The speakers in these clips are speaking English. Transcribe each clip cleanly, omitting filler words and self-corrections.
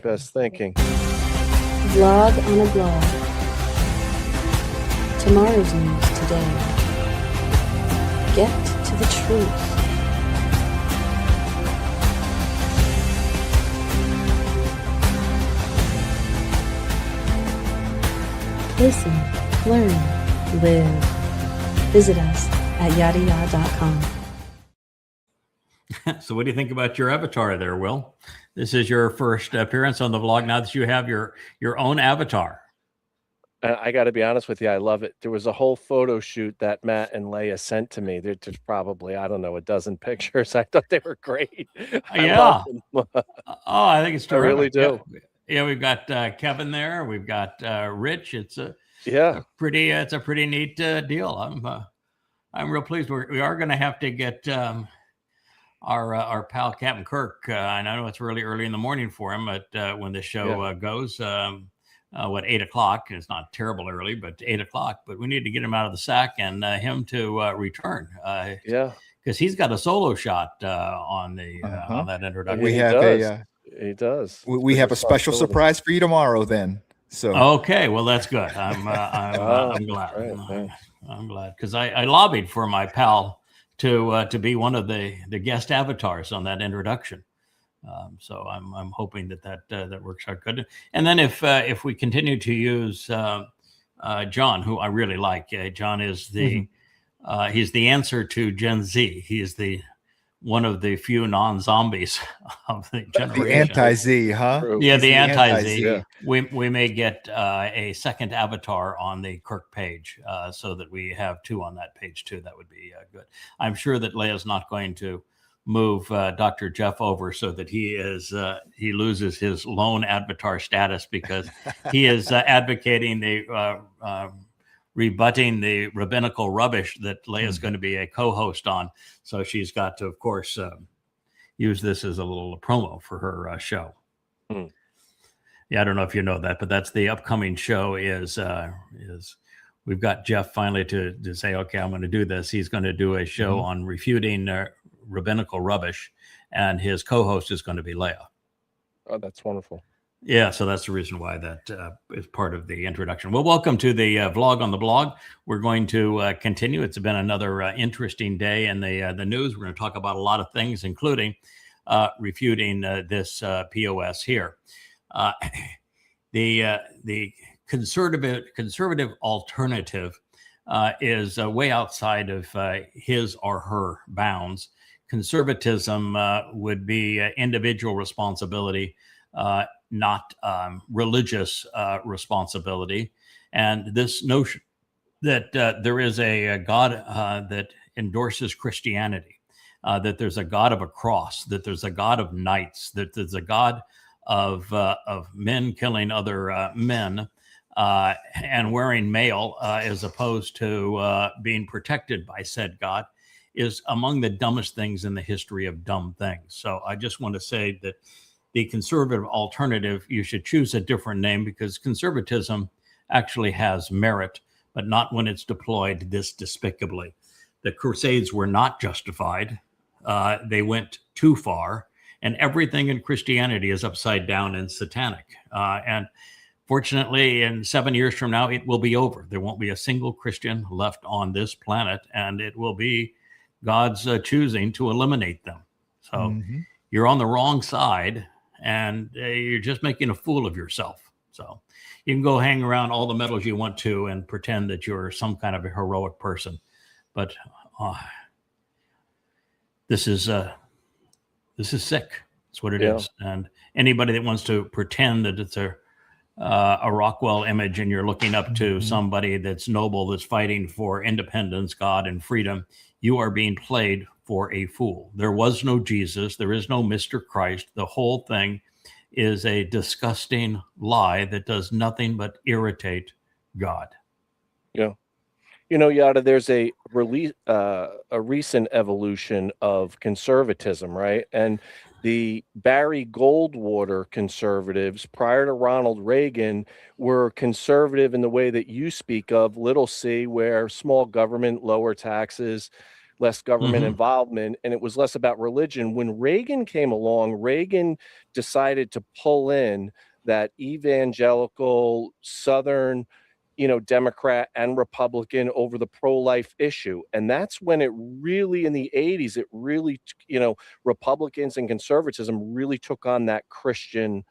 best thinking. Vlog on a blog. Tomorrow's news today. Get to the truth. Listen, learn, live. Visit us at YAHOWAH.com. So what do you think about your avatar there, Will? This is your first appearance on the vlog now that you have your own avatar. I got to be honest with you, I love it. There was a whole photo shoot that Matt and Leia sent to me. There's probably, I don't know, a dozen pictures. I thought they were great. Yeah. Oh, I think it's terrific. I really do. Yeah, we've got Kevin there. We've got Rich. It's a pretty neat deal. I'm real pleased. We are going to have to get our pal Captain Kirk. I know it's really early in the morning for him, but when the show goes, 8 o'clock? It's not terrible early, but 8 o'clock. But we need to get him out of the sack and him to return. Because he's got a solo shot on that introduction. He does. We have a special surprise for you tomorrow. Then. So okay, well that's good. I'm glad. Right, I'm glad because I lobbied for my pal to be one of the guest avatars on that introduction. So I'm hoping that works out good. And then if we continue to use John, who I really like, John is he's the answer to Gen Z. He is one of the few non-zombies of the generation. The anti-Z, huh? Yeah, the anti-Z. Yeah. We may get a second avatar on the Kirk page so that we have two on that page too. That would be good. I'm sure that Leia's not going to move Dr. Jeff over so that he loses his lone avatar status because he is advocating the rebutting the rabbinical rubbish that Leia's going to be a co-host on. So she's got to, of course, use this as a little promo for her show. Yeah, I don't know if you know that, but that's the upcoming show is we've got Jeff finally to say, okay, I'm going to do this. He's going to do a show on refuting rabbinical rubbish, and his co-host is going to be Leia. Oh, that's wonderful. Yeah, so that's the reason why that is part of the introduction. Well, welcome to the vlog on the blog. We're going to continue. It's been another interesting day in the news. We're going to talk about a lot of things, including refuting this POS here. The conservative alternative is way outside of his or her bounds. Conservatism would be individual responsibility, not religious responsibility. And this notion that there is a God that endorses Christianity, that there's a God of a cross, that there's a God of knights, that there's a God of men killing other men and wearing mail as opposed to being protected by said God is among the dumbest things in the history of dumb things. So I just want to say that the conservative alternative, you should choose a different name because conservatism actually has merit, but not when it's deployed this despicably. The Crusades were not justified. They went too far, and everything in Christianity is upside down and satanic. And fortunately, in 7 years from now, it will be over. There won't be a single Christian left on this planet, and it will be God's choosing to eliminate them. So you're on the wrong side, and you're just making a fool of yourself. So you can go hang around all the medals you want to and pretend that you're some kind of a heroic person. But this is sick. That's what it is. And anybody that wants to pretend that it's a Rockwell image and you're looking up to somebody that's noble, that's fighting for independence, God, and freedom, you are being played for a fool. There was no Jesus. There is no Mr. Christ. The whole thing is a disgusting lie that does nothing but irritate God. Yeah. You know, Yada, there's a recent evolution of conservatism, right? And the Barry Goldwater conservatives prior to Ronald Reagan were conservative in the way that you speak of, little c, where small government, lower taxes, less government Mhm. involvement, and it was less about religion. When Reagan came along, Reagan decided to pull in that evangelical Southern, Democrat and Republican over the pro-life issue. And that's when it really, in the 80s, it really, Republicans and conservatism really took on that Christian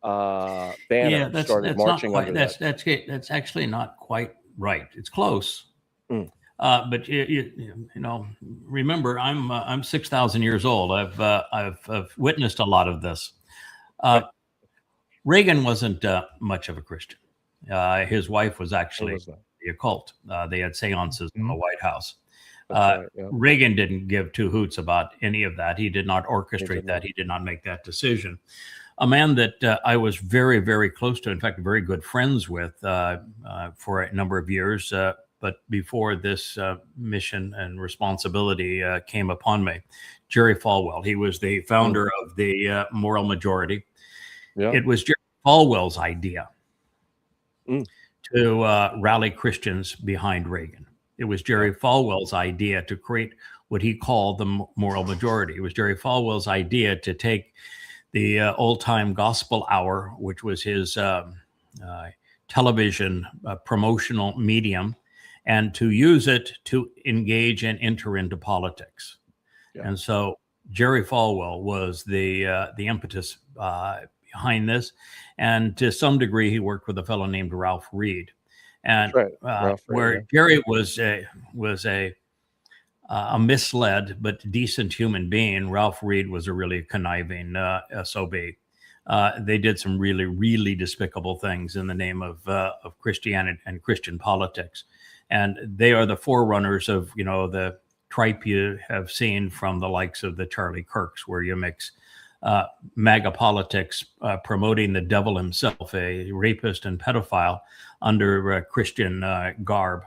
Yeah, banner, that's started that's not marching quite under that. that's actually not quite right. It's close. Mm. But remember, I'm 6,000 years old. I've witnessed a lot of this. Right. Reagan wasn't much of a Christian. His wife was It actually was not. the occult. They had seances in the White House. That's right. Yeah. Reagan didn't give two hoots about any of that. He did not He orchestrate did that. not. He did not make that decision. A man that I was very, very close to, in fact, very good friends with for a number of years. But before this mission and responsibility came upon me, Jerry Falwell. He was the founder of the Moral Majority. Yeah. It was Jerry Falwell's idea Mm. to rally Christians behind Reagan. It was Jerry Falwell's idea to create what he called the Moral Majority. It was Jerry Falwell's idea to take the old-time gospel hour, which was his television promotional medium, and to use it to engage and enter into politics. Yeah. And so Jerry Falwell was the impetus behind this, and to some degree, he worked with a fellow named Ralph Reed, and That's right. Ralph Reed, where yeah. Jerry was a misled but decent human being, Ralph Reed was a really conniving SOB. They did some really, really despicable things in the name of Christianity and Christian politics. And they are the forerunners of, the tripe you have seen from the likes of the Charlie Kirks, where you mix MAGA politics, promoting the devil himself, a rapist and pedophile, under Christian garb.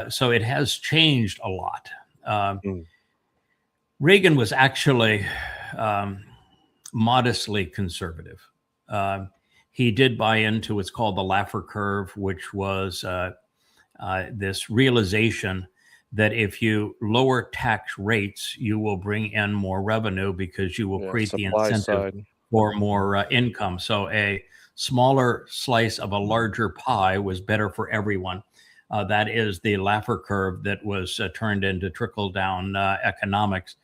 So it has changed a lot. Reagan was actually modestly conservative. He did buy into what's called the Laffer curve, which was this realization that if you lower tax rates, you will bring in more revenue because you will create the supply incentive side. for more income. So a smaller slice of a larger pie was better for everyone. That is the Laffer curve that was turned into trickle-down economics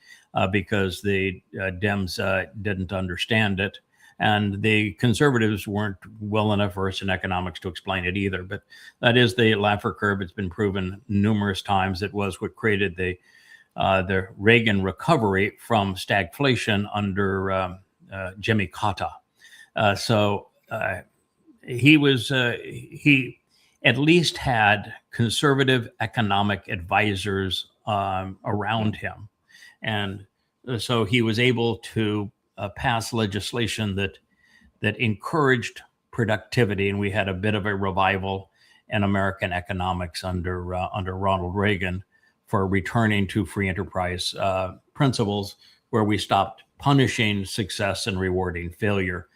because the Dems didn't understand it. And the conservatives weren't well enough versed in economics to explain it either. But that is the Laffer curve. It's been proven numerous times. It was what created the Reagan recovery from stagflation under Jimmy Carter. He at least had conservative economic advisors around him. And so he was able to pass legislation that encouraged productivity. And we had a bit of a revival in American economics under Ronald Reagan for returning to free enterprise principles, where we stopped punishing success and rewarding failure.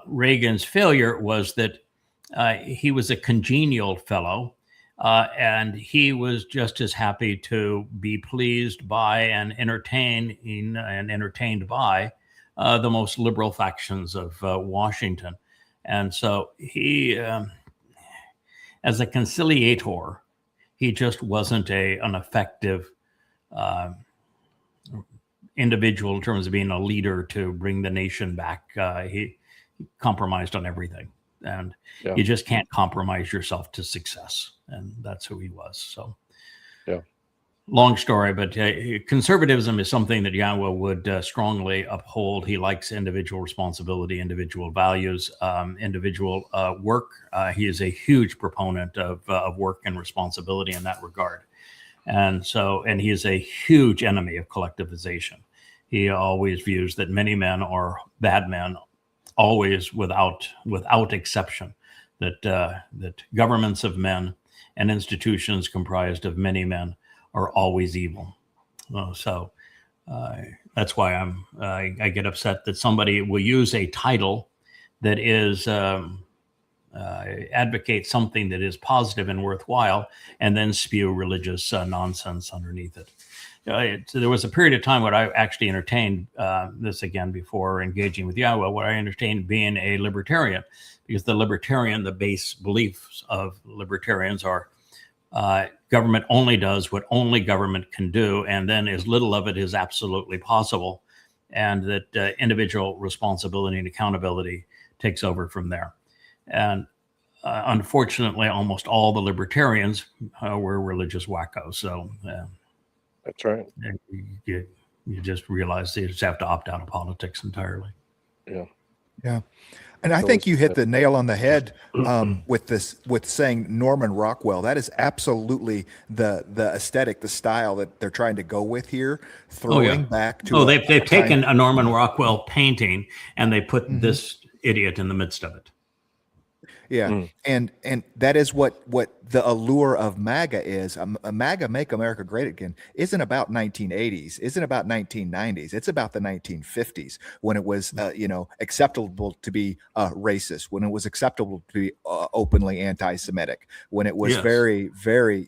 Reagan's failure was that he was a congenial fellow, and he was just as happy to be pleased by and entertained by the most liberal factions of Washington. And so he, as a conciliator, he just wasn't an effective individual in terms of being a leader to bring the nation back. He compromised on everything. And you just can't compromise yourself to success. And that's who he was. So, long story, but conservatism is something that YAHOWAH would strongly uphold. He likes individual responsibility, individual values, individual work. He is a huge proponent of work and responsibility in that regard. And he is a huge enemy of collectivization. He always views that many men are bad men, always without exception, that governments of men and institutions comprised of many men are always evil. So that's why I get upset that somebody will use a title that is advocate something that is positive and worthwhile, and then spew religious nonsense underneath it. So there was a period of time when I actually entertained this again before engaging with YAHOWAH, what I entertained being a libertarian, because the base beliefs of libertarians are government only does what only government can do, and then as little of it is absolutely possible, and that individual responsibility and accountability takes over from there. And unfortunately, almost all the libertarians were religious wackos. So That's right. You just realize you just have to opt out of politics entirely. Yeah. Yeah. And I think you hit the nail on the head with saying Norman Rockwell. That is absolutely the aesthetic, the style that they're trying to go with here, throwing back to. They've taken a Norman Rockwell painting and they put this idiot in the midst of it. Yeah, and that is what the allure of MAGA is. A MAGA, Make America Great Again, isn't about 1980s, isn't about 1990s. It's about the 1950s, when it was acceptable to be racist, when it was acceptable to be openly anti-Semitic, when it was very, very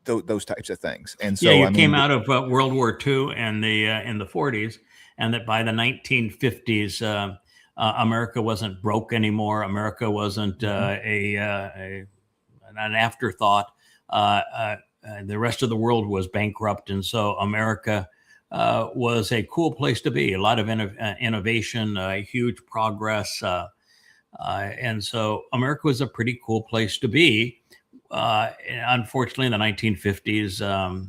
those types of things. And so you came out of World War II and in the 40s, and that by the 1950s. America wasn't broke anymore. America wasn't an afterthought. The rest of the world was bankrupt, and so America was a cool place to be. A lot of innovation, huge progress, and so America was a pretty cool place to be. Unfortunately, in the 1950s,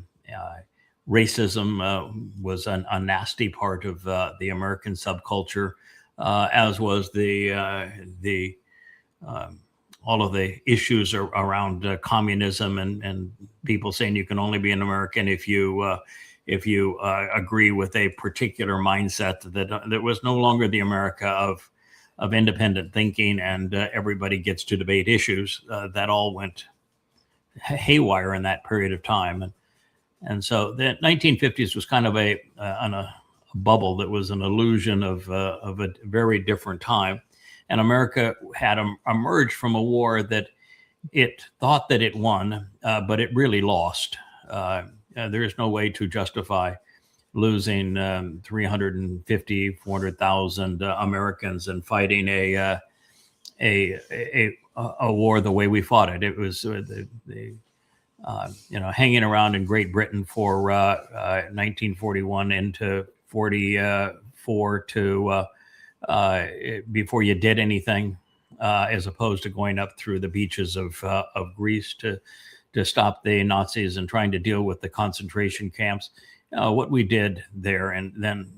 racism was a nasty part of the American subculture. As was all of the issues around communism and people saying you can only be an American if you agree with a particular mindset that was no longer the America of independent thinking and everybody gets to debate issues. That all went haywire in that period of time, and so the 1950s was kind of a bubble that was an illusion of a very different time. And America had emerged from a war that it thought that it won, but it really lost. There is no way to justify losing 350, 400,000 Americans and fighting a war the way we fought it. It was hanging around in Great Britain for 1941 into 44 to before you did anything, as opposed to going up through the beaches of Greece to stop the Nazis and trying to deal with the concentration camps. What we did there, and then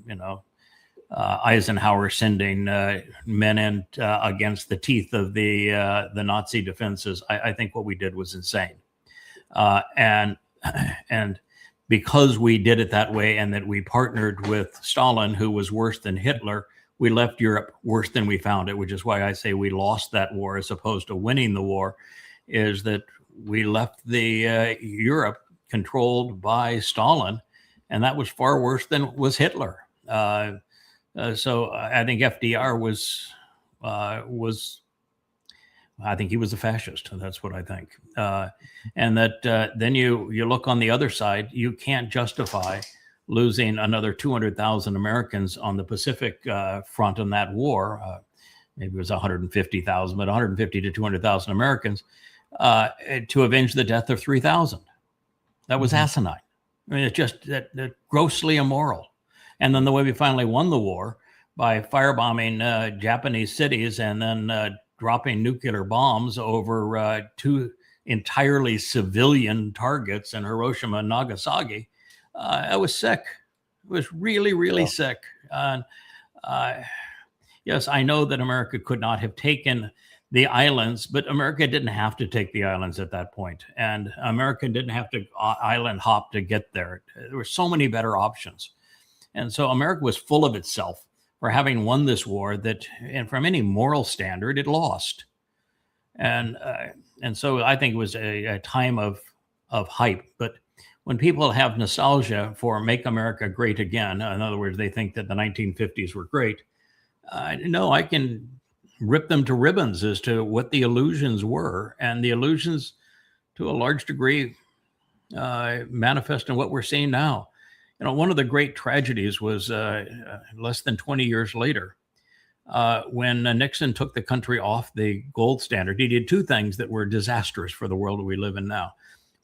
Eisenhower sending men in against the teeth of the Nazi defenses. I think what we did was insane, and because we did it that way and that we partnered with Stalin, who was worse than Hitler, we left Europe worse than we found it, which is why I say we lost that war as opposed to winning the war, is that we left the Europe controlled by Stalin, and that was far worse than was Hitler. So I think FDR was I think he was a fascist. That's what I think. And that then you look on the other side, you can't justify losing another 200,000 Americans on the Pacific front in that war. Maybe it was 150,000, but 150 to 200,000 Americans to avenge the death of 3,000. That was asinine. I mean, it's just that grossly immoral. And then the way we finally won the war by firebombing Japanese cities and then dropping nuclear bombs over two entirely civilian targets in Hiroshima and Nagasaki. I was sick. I was really, really sick. Yes, I know that America could not have taken the islands, but America didn't have to take the islands at that point. And America didn't have to island hop to get there. There were so many better options. And so America was full of itself for having won this war that, and from any moral standard, it lost. And so I think it was a time of hype. But when people have nostalgia for Make America Great Again, in other words, they think that the 1950s were great, no, I can rip them to ribbons as to what the illusions were. And the illusions, to a large degree, manifest in what we're seeing now. You know, one of the great tragedies was less than 20 years later, when Nixon took the country off the gold standard. He did two things that were disastrous for the world we live in now.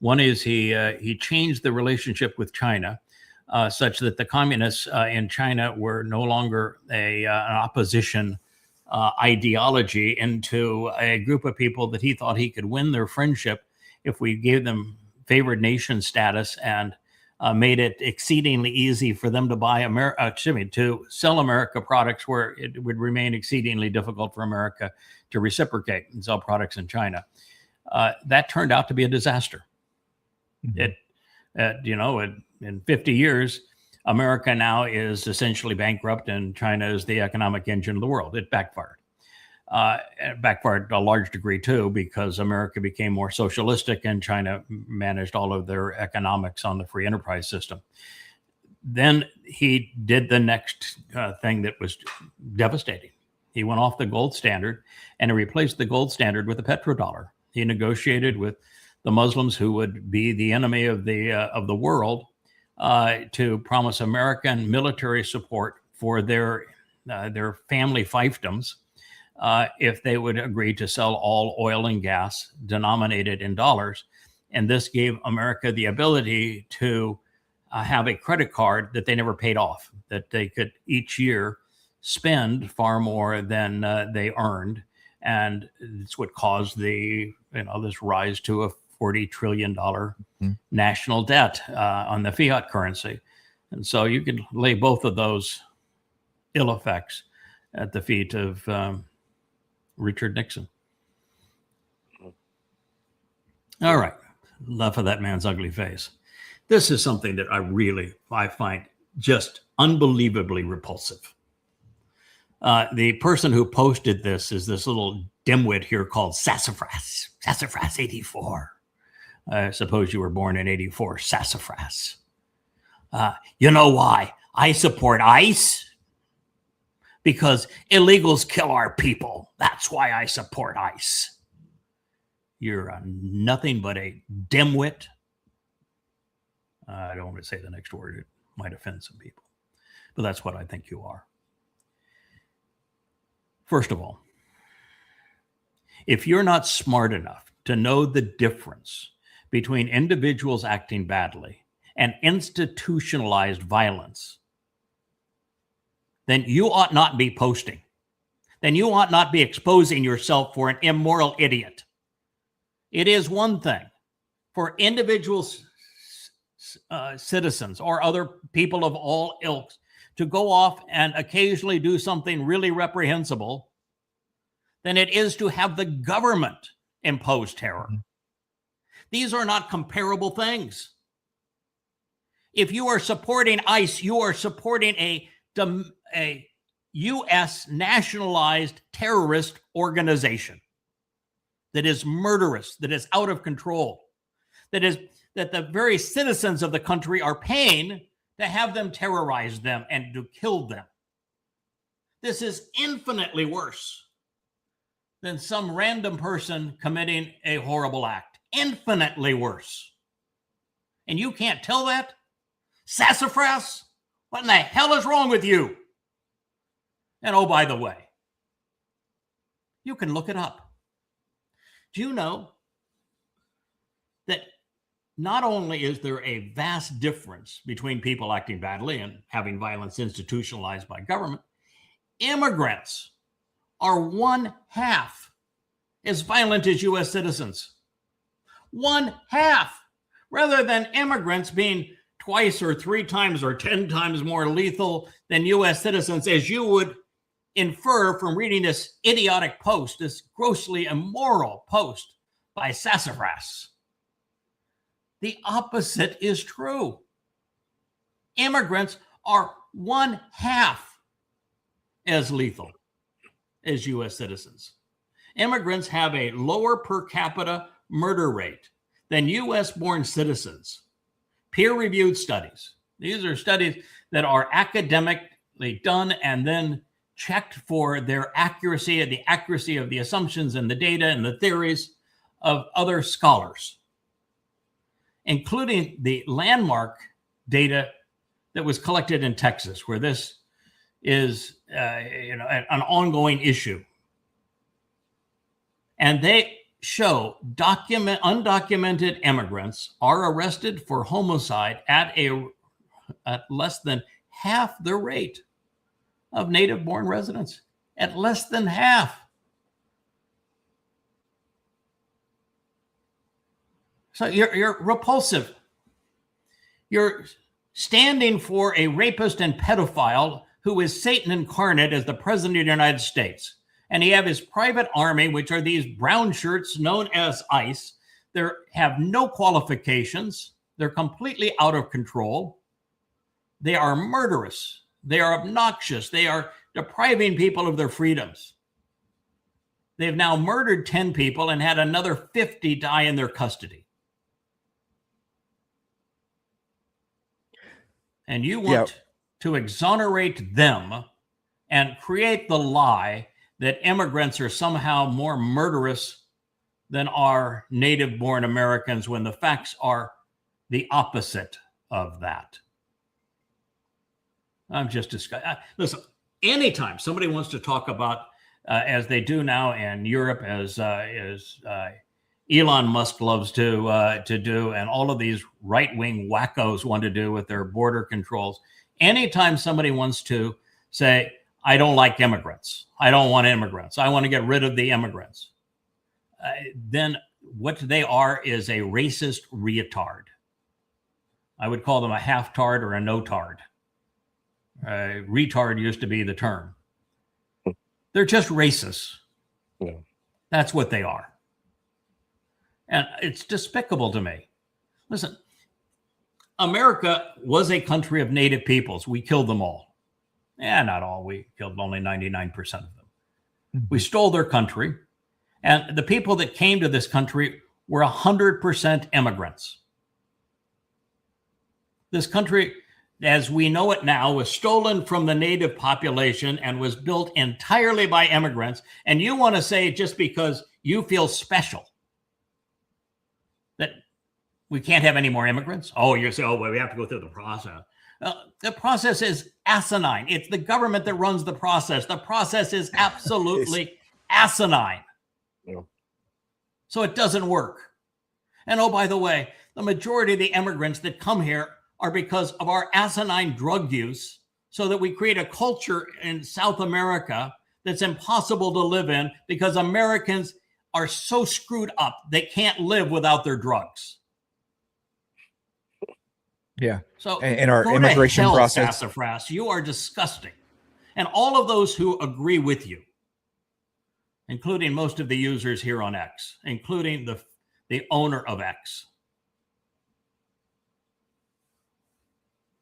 One is he changed the relationship with China such that the communists in China were no longer an opposition ideology into a group of people that he thought he could win their friendship if we gave them favored nation status and made it exceedingly easy for them to buy to sell America products where it would remain exceedingly difficult for America to reciprocate and sell products in China. That turned out to be a disaster. Mm-hmm. In 50 years, America now is essentially bankrupt and China is the economic engine of the world. It backfired. It backfired to a large degree too, because America became more socialistic and China managed all of their economics on the free enterprise system. Then he did the next thing that was devastating. He went off the gold standard and replaced the gold standard with the petrodollar. He negotiated with the Muslims, who would be the enemy of the world, to promise American military support for their family fiefdoms if they would agree to sell all oil and gas denominated in dollars. And this gave America the ability to have a credit card that they never paid off, that they could each year spend far more than they earned. And it's what caused this rise to a $40 trillion national debt on the fiat currency. And so you could lay both of those ill effects at the feet of Richard Nixon. All right, enough of that man's ugly face. This is something that I find just unbelievably repulsive. The person who posted this is this little dimwit here called Sassafras 84. I suppose you were born in 84, Sassafras. You know why I support ICE? Because illegals kill our people. That's why I support ICE. You're nothing but a dimwit. I don't want to say the next word. It might offend some people. But that's what I think you are. First of all, if you're not smart enough to know the difference between individuals acting badly and institutionalized violence, then you ought not be posting. Then you ought not be exposing yourself for an immoral idiot. It is one thing for individual citizens or other people of all ilks to go off and occasionally do something really reprehensible than it is to have the government impose terror. These are not comparable things. If you are supporting ICE, you are supporting a U.S. nationalized terrorist organization that is murderous, that is out of control, that the very citizens of the country are paying to have them terrorize them and to kill them. This is infinitely worse than some random person committing a horrible act. Infinitely worse. And you can't tell that? Sassafras? What in the hell is wrong with you? And oh, by the way, you can look it up. Do you know that not only is there a vast difference between people acting badly and having violence institutionalized by government, immigrants are 1/2 as violent as U.S. citizens. 1/2, rather than immigrants being twice or 3 times or 10 times more lethal than U.S. citizens, as you would infer from reading this idiotic post, this grossly immoral post by Sassafras. The opposite is true. Immigrants are 1/2 as lethal as U.S. citizens. Immigrants have a lower per capita murder rate than U.S.-born citizens. Peer-reviewed studies. These are studies that are academically done and then checked for their accuracy and the accuracy of the assumptions and the data and the theories of other scholars. including the landmark data that was collected in Texas, where this is an ongoing issue. And they show undocumented immigrants are arrested for homicide at less than half the rate of native-born residents, at less than half. So you're repulsive. You're standing for a rapist and pedophile who is Satan incarnate as the president of the United States. And he have his private army, which are these brown shirts known as ICE. They have no qualifications. They're completely out of control. They are murderous. They are obnoxious. They are depriving people of their freedoms. They've now murdered 10 people and had another 50 die in their custody. And you want to exonerate them and create the lie that immigrants are somehow more murderous than our native-born Americans, when the facts are the opposite of that. I'm just disgusted. Listen, anytime somebody wants to talk about, as they do now in Europe, as Elon Musk loves to do, and all of these right-wing wackos want to do with their border controls, anytime somebody wants to say, I don't like immigrants, I don't want immigrants, I want to get rid of the immigrants, then what they are is a racist retard. I would call them a half-tard or a no-tard. Retard used to be the term. They're just racists. Yeah. That's what they are. And it's despicable to me. Listen, America was a country of native peoples. We killed them all. Not all. We killed only 99% of them. We stole their country. And the people that came to this country were 100% immigrants. This country, as we know it now, was stolen from the native population and was built entirely by immigrants. And you want to say, just because you feel special, that we can't have any more immigrants? Oh, you say, well, we have to go through the process. The process is asinine. It's the government that runs the process. The process is absolutely asinine. Yeah. So it doesn't work. And oh, by the way, the majority of the immigrants that come here are because of our asinine drug use, so that we create a culture in South America that's impossible to live in, because Americans are so screwed up they can't live without their drugs. Yeah. So and our go immigration to hell, process. Sassafras. You are disgusting. And all of those who agree with you, including most of the users here on X, including the owner of X.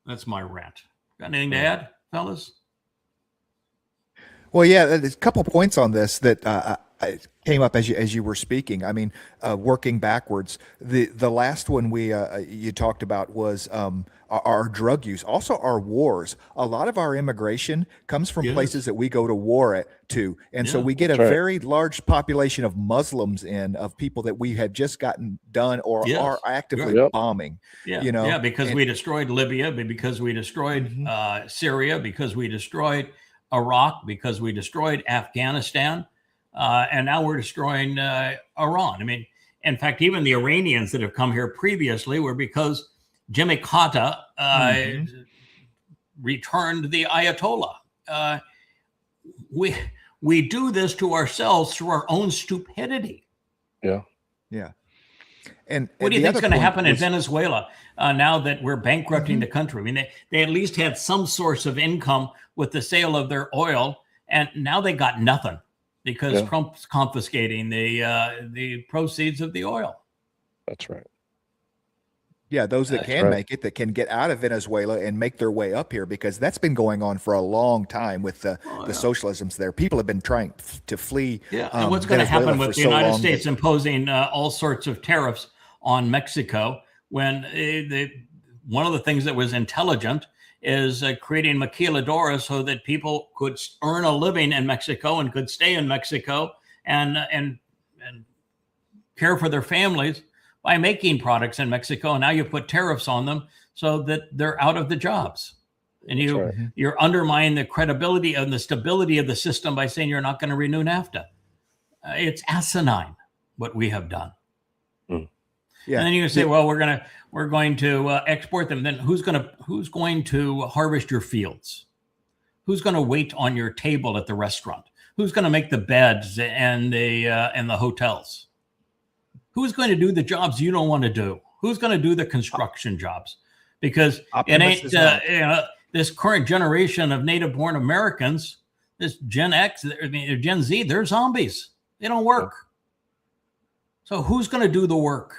That's my rant. Got anything to add, fellas? Well, yeah, there's a couple points on this that came up as you were speaking. I mean, working backwards, the last one you talked about was our drug use, also our wars. A lot of our immigration comes from places that we go to war to, and so we get a very large population of Muslims of people that we have just gotten done or are actively bombing. Because we destroyed Libya, because we destroyed Syria, because we destroyed Iraq, because we destroyed Afghanistan. And now we're destroying Iran. I mean, in fact, even the Iranians that have come here previously were because Jimmy Carter returned the Ayatollah. We do this to ourselves through our own stupidity. Yeah. Yeah. And what do you think is going to happen in Venezuela now that we're bankrupting the country? I mean, they at least had some source of income with the sale of their oil, and now they got nothing, because Trump's confiscating the proceeds of the oil. That's right. Yeah, those that can make it, that can get out of Venezuela and make their way up here, because that's been going on for a long time with the socialisms there. People have been trying to flee. Yeah, and what's going to happen with the United States imposing all sorts of tariffs on Mexico, when one of the things that was intelligent is creating maquiladora so that people could earn a living in Mexico and could stay in Mexico and care for their families, by making products in Mexico. And now you put tariffs on them so that they're out of the jobs. And you're undermining the credibility and the stability of the system by saying you're not going to renew NAFTA. It's asinine what we have done. Yeah. And then you say, well, we're going to export them. Then who's going to harvest your fields? Who's going to wait on your table at the restaurant? Who's going to make the beds and the hotels? Who's going to do the jobs you don't want to do? Who's going to do the construction jobs? Because it ain't this current generation of native-born Americans, this Gen X, Gen Z, they're zombies. They don't work. So who's going to do the work?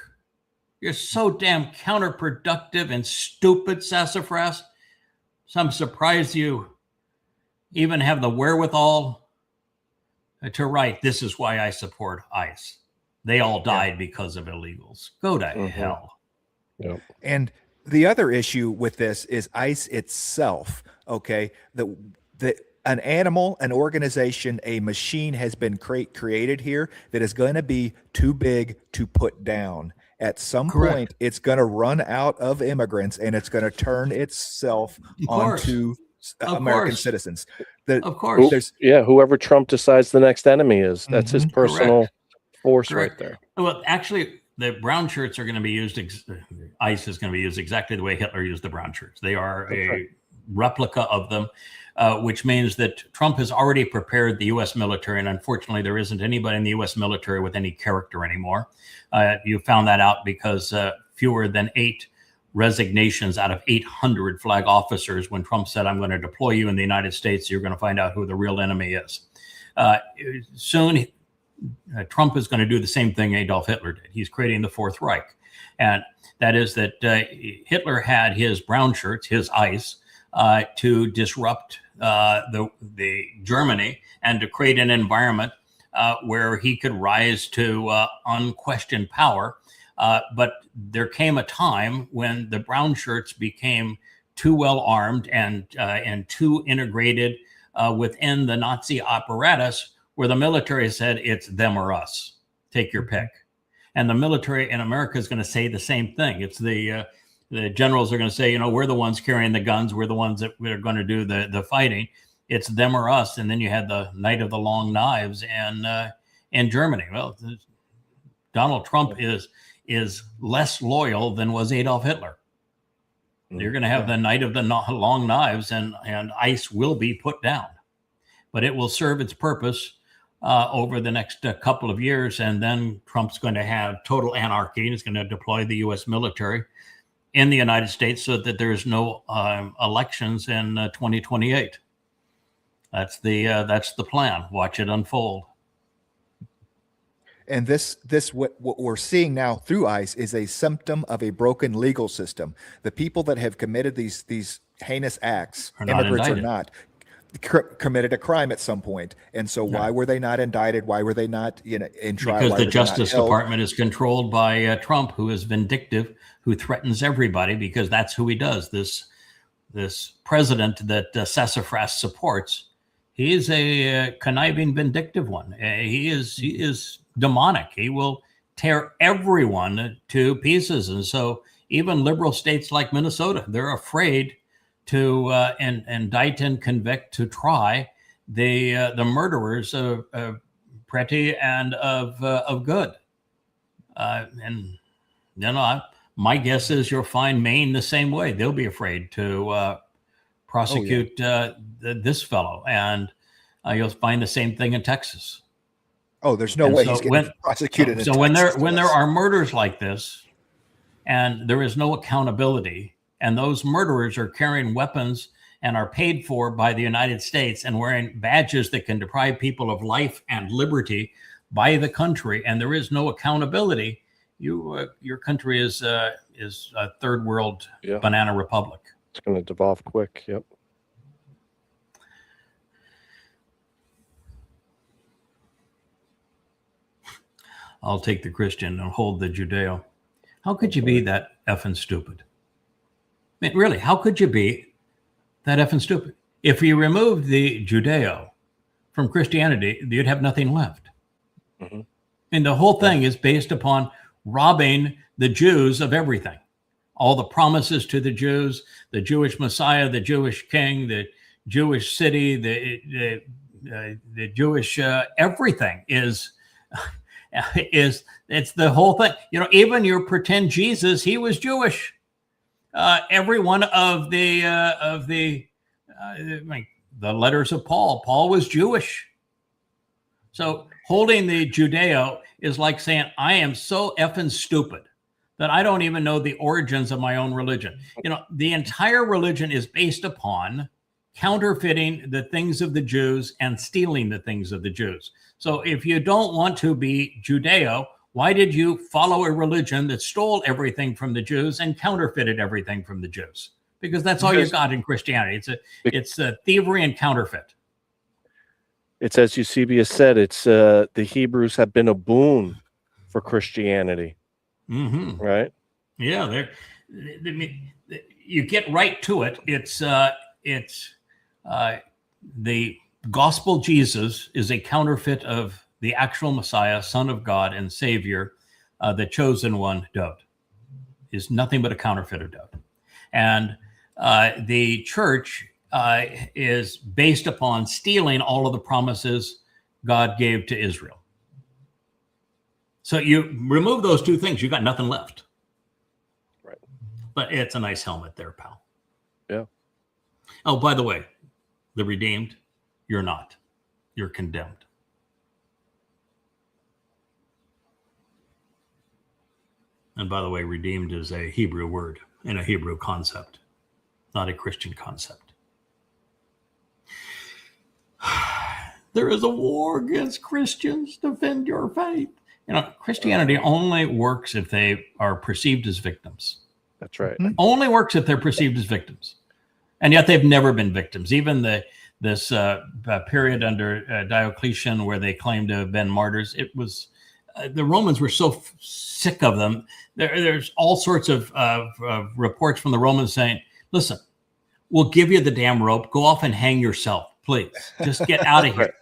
You're so damn counterproductive and stupid, sassafras. So I'm surprised you even have the wherewithal to write, this is why I support ICE. They all died because of illegals. Go to hell. Yep. And the other issue with this is ICE itself. Okay. An animal, an organization, a machine has been created here that is going to be too big to put down. At some point, it's going to run out of immigrants and it's going to turn itself onto American citizens. Of course. Whoever Trump decides the next enemy is, that's his personal force right there. Well, actually, the brown shirts are going to be used, ICE is going to be used exactly the way Hitler used the brown shirts. They are a replica of them, which means that Trump has already prepared the U.S. military, and unfortunately, there isn't anybody in the U.S. military with any character anymore. You found that out because fewer than 8 resignations out of 800 flag officers when Trump said, I'm going to deploy you in the United States, you're going to find out who the real enemy is. Soon, Trump is going to do the same thing Adolf Hitler did. He's creating the Fourth Reich. And that is that Hitler had his brown shirts, his ICE, to disrupt the Germany and to create an environment where he could rise to unquestioned power. But there came a time when the brown shirts became too well armed and too integrated within the Nazi apparatus, where the military said it's them or us. Take your pick. And the military in America is going to say the same thing. It's the generals are going to say, we're the ones carrying the guns. We're the ones that are going to do the fighting. It's them or us. And then you had the Night of the Long Knives in Germany. Well, Donald Trump is less loyal than was Adolf Hitler. You're going to have the Night of the Long Knives, and ICE will be put down. But it will serve its purpose over the next couple of years, and then Trump's going to have total anarchy. He's going to deploy the U.S. military in the United States so that there's no elections in 2028. That's the plan. Watch it unfold. And this what we're seeing now through ICE is a symptom of a broken legal system. The people that have committed these heinous acts, immigrants or not, committed a crime at some point. And so why were they not indicted? Why were they not in trial? Because the Justice Department is controlled by Trump, who is vindictive, who threatens everybody, because that's who he does. This president that Sassafras supports, he is a conniving, vindictive one. He is demonic. He will tear everyone to pieces. And so even liberal states like Minnesota, they're afraid to indict and convict, to try the murderers of Pretty and of Good. And my guess is you'll find Maine the same way. They'll be afraid to prosecute this fellow, and you'll find the same thing in Texas. Oh, there's no way he's getting prosecuted. So when there are murders like this, and there is no accountability, and those murderers are carrying weapons and are paid for by the United States and wearing badges that can deprive people of life and liberty by the country, and there is no accountability, your country is a third world banana republic. It's going to devolve quick. Yep. I'll take the Christian and hold the Judeo. How could you be that effing stupid? I mean, really, how could you be that effing stupid? If you removed the Judeo from Christianity, you'd have nothing left. And the whole thing is based upon robbing the Jews of everything. All the promises to the Jews, the Jewish Messiah, the Jewish king, the Jewish city, the Jewish everything is it's the whole thing. You know, even your pretend Jesus, he was Jewish. Every one of the letters of Paul was Jewish. So holding the Judeo is like saying, I am so effing stupid that I don't even know the origins of my own religion. You know, the entire religion is based upon counterfeiting the things of the Jews and stealing the things of the Jews. So if you don't want to be Judeo, why did you follow a religion that stole everything from the Jews and counterfeited everything from the Jews? Because that's all you got in Christianity. It's a thievery and counterfeit. It's, as Eusebius said, it's the Hebrews have been a boon for Christianity. Mm-hmm. Right? Yeah, you get right to it. It's the gospel Jesus is a counterfeit of the actual Messiah, Son of God and Savior, the chosen one, Dowd, is nothing but a counterfeit of Dowd. And the church is based upon stealing all of the promises God gave to Israel. So you remove those two things, you got nothing left. Right. But it's a nice helmet there, pal. Yeah. Oh, by the way, the redeemed, you're not. You're condemned. And by the way, redeemed is a Hebrew word and a Hebrew concept, not a Christian concept. There is a war against Christians. Defend your faith. You know, Christianity only works if they are perceived as victims. That's right. Only works if they're perceived as victims. And yet they've never been victims. Even this period under Diocletian where they claimed to have been martyrs, it was the Romans were so sick of them. There's all sorts of reports from the Romans saying, listen, we'll give you the damn rope. Go off and hang yourself, please. Just get out of here.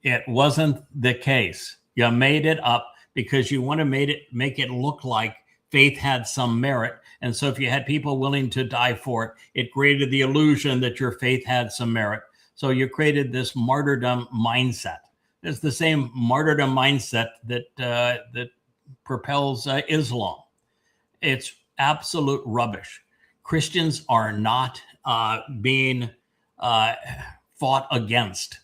It wasn't the case. You made it up because you want to make it look like faith had some merit. And so if you had people willing to die for it, it created the illusion that your faith had some merit. So you created this martyrdom mindset. It's the same martyrdom mindset that propels Islam. It's absolute rubbish. Christians are not being fought against.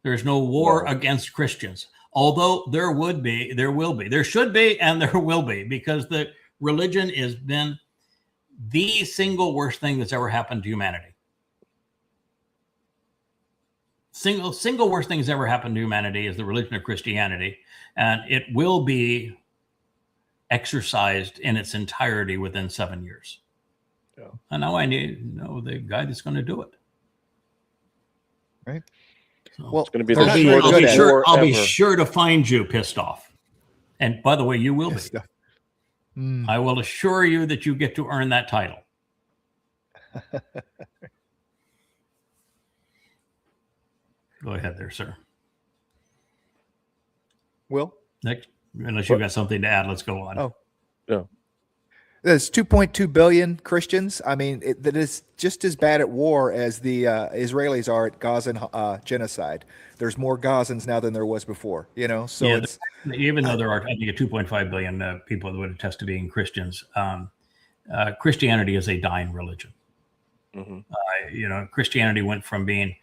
There's no war against Christians. Although there will be, there should be, and there will be, because the religion has been the single worst thing that's ever happened to humanity. Single worst thing that's ever happened to humanity is the religion of Christianity, and it will be exercised in its entirety within 7 years. Yeah. And now I know the guy that's going to do it. Right. So, well, it's going to be I'll be sure to find you pissed off. And by the way, you will be. I will assure you that you get to earn that title. Go ahead there, sir. Will? Next, unless you've got something to add, let's go on. Oh, no. There's 2.2 billion Christians. I mean, that is just as bad at war as the Israelis are at Gazan genocide. There's more Gazans now than there was before, you know? So yeah, it's, even though there are, I think, 2.5 billion people that would attest to being Christians, Christianity is a dying religion. Mm-hmm. Christianity went from being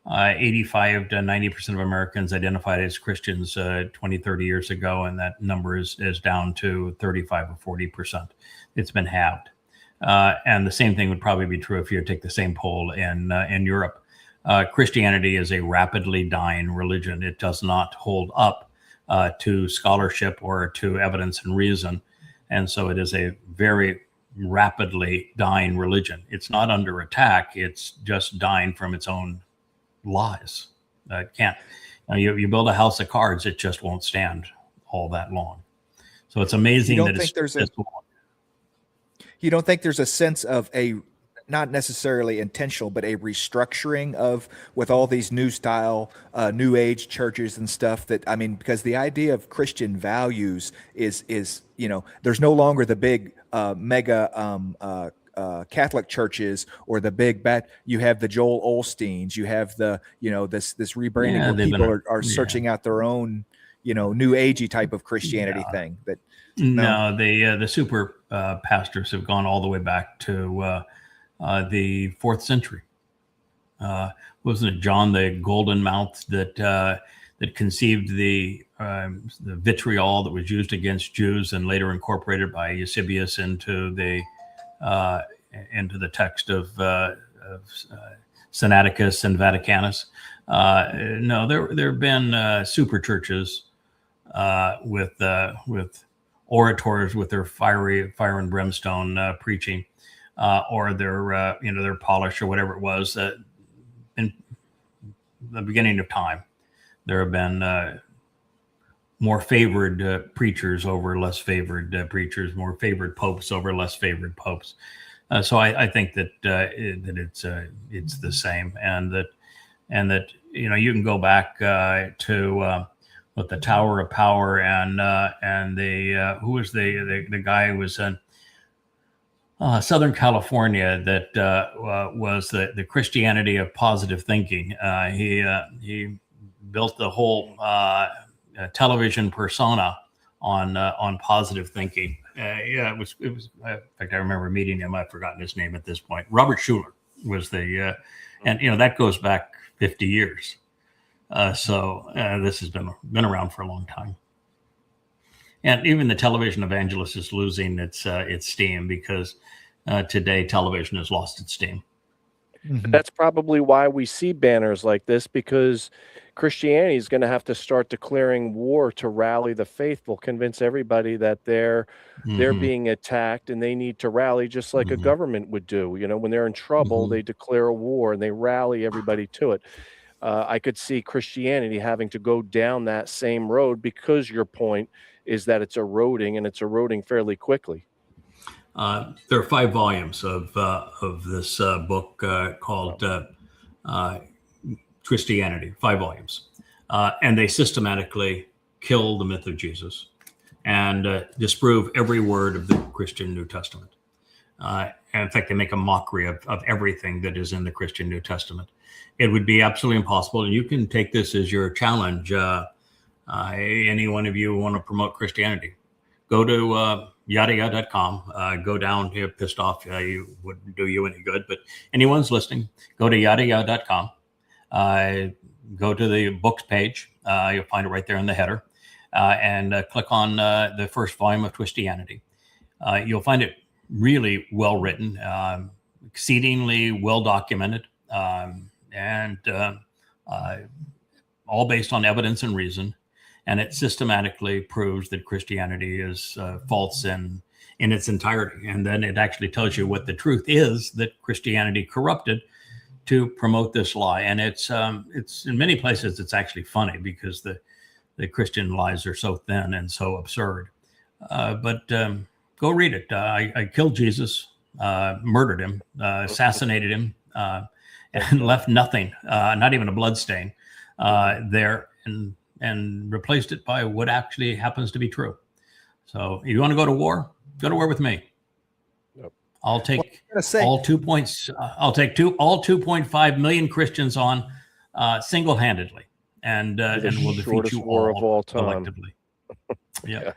85 to 90% of Americans identified as Christians 20, 30 years ago, and that number is down to 35 or 40%. It's been halved. And the same thing would probably be true if you take the same poll in Europe. Christianity is a rapidly dying religion. It does not hold up to scholarship or to evidence and reason. And so it is a very rapidly dying religion. It's not under attack. It's just dying from its own lies. Can't. You build a house of cards, it just won't stand all that long. So it's amazing that it's this long. You don't think there's a sense of not necessarily intentional, but a restructuring of with all these new style, new age churches and stuff that, I mean, because the idea of Christian values is, there's no longer the big mega Catholic churches or the big bad. You have the Joel Osteens, you have the, this rebranding Yeah, where people are searching out their own, new agey type of Christianity thing. That no, the super pastors have gone all the way back to the 4th century. Wasn't it John the Golden Mouth that conceived the vitriol that was used against Jews and later incorporated by Eusebius into the text of Sinaiticus and Vaticanus? No, there have been super churches with orators with their fire and brimstone preaching. Or their polish or whatever it was. In the beginning of time, there have been more favored preachers over less favored preachers, more favored popes over less favored popes. So I think that it's the same, and that you can go back to with the Tower of Power and the who was the guy who was in Southern California that was the Christianity of positive thinking. He built the whole television persona on positive thinking. It was. In fact, I remember meeting him. I've forgotten his name at this point. Robert Schuller was the, and that goes back 50 years. So this has been around for a long time. And even the television evangelist is losing its steam because today television has lost its steam. Mm-hmm. That's probably why we see banners like this, because Christianity is going to have to start declaring war to rally the faithful, convince everybody that they're being attacked and they need to rally, just like a government would do. When they're in trouble, they declare a war and they rally everybody to it. I could see Christianity having to go down that same road, because your point is that it's eroding, and it's eroding fairly quickly. There are 5 volumes of this book called Christianity, 5 volumes. And they systematically kill the myth of Jesus and disprove every word of the Christian New Testament. And in fact, they make a mockery of everything that is in the Christian New Testament. It would be absolutely impossible. And you can take this as your challenge. Any one of you want to promote Christianity, go to YAHOWAH.com, go down here, pissed off, you wouldn't do you any good, but anyone's listening, go to YAHOWAH.com, go to the books page, you'll find it right there in the header, and click on the first volume of Christianity. You'll find it really well written, exceedingly well documented, and all based on evidence and reason. And it systematically proves that Christianity is false in its entirety. And then it actually tells you what the truth is that Christianity corrupted to promote this lie. And it's in many places, it's actually funny because the Christian lies are so thin and so absurd. But go read it. I killed Jesus, murdered him, assassinated him, and left nothing, not even a blood stain there, and replaced it by what actually happens to be true. So if you want to go to war with me. Yep. I'll take all 2 points. I'll take all 2.5 million Christians on single-handedly, and we'll defeat you all collectively. Yeah.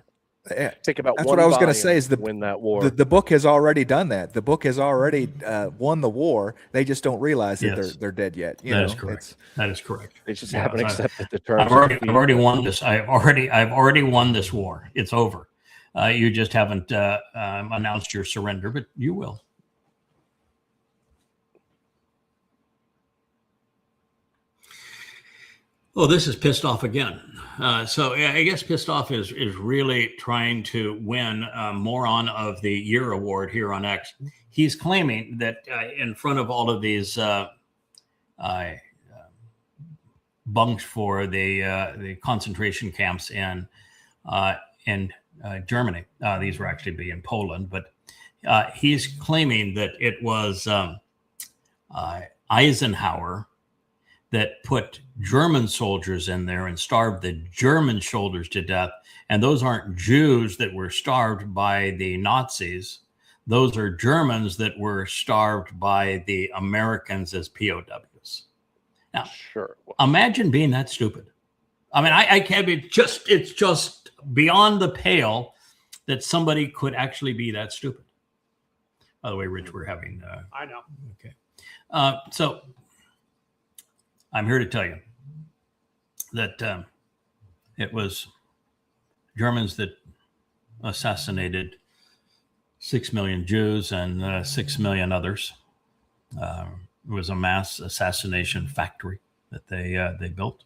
Take about That's what I was going to say is win that war. The book has already done that. The book has already won the war. They just don't realize that they're dead yet. That is correct. That is correct. They just haven't accepted the terms. I've already won this. I've already won this war. It's over. You just haven't announced your surrender, but you will. Oh, this is pissed off again. So I guess pissed off is really trying to win Moron of the Year award here on X. He's claiming that in front of all of these bunks for the concentration camps in Germany, these were actually be in Poland, but He's claiming that it was Eisenhower that put German soldiers in there and starved the German soldiers to death. And those aren't Jews that were starved by the Nazis. Those are Germans that were starved by the Americans as POWs. Now, Sure. imagine being that stupid. I mean, I can't be it's just beyond the pale that somebody could actually be that stupid. By the way, Rich, we're having. I know. Okay. So I'm here to tell you that it was Germans that assassinated 6 million Jews and 6 million others. It was a mass assassination factory that they built.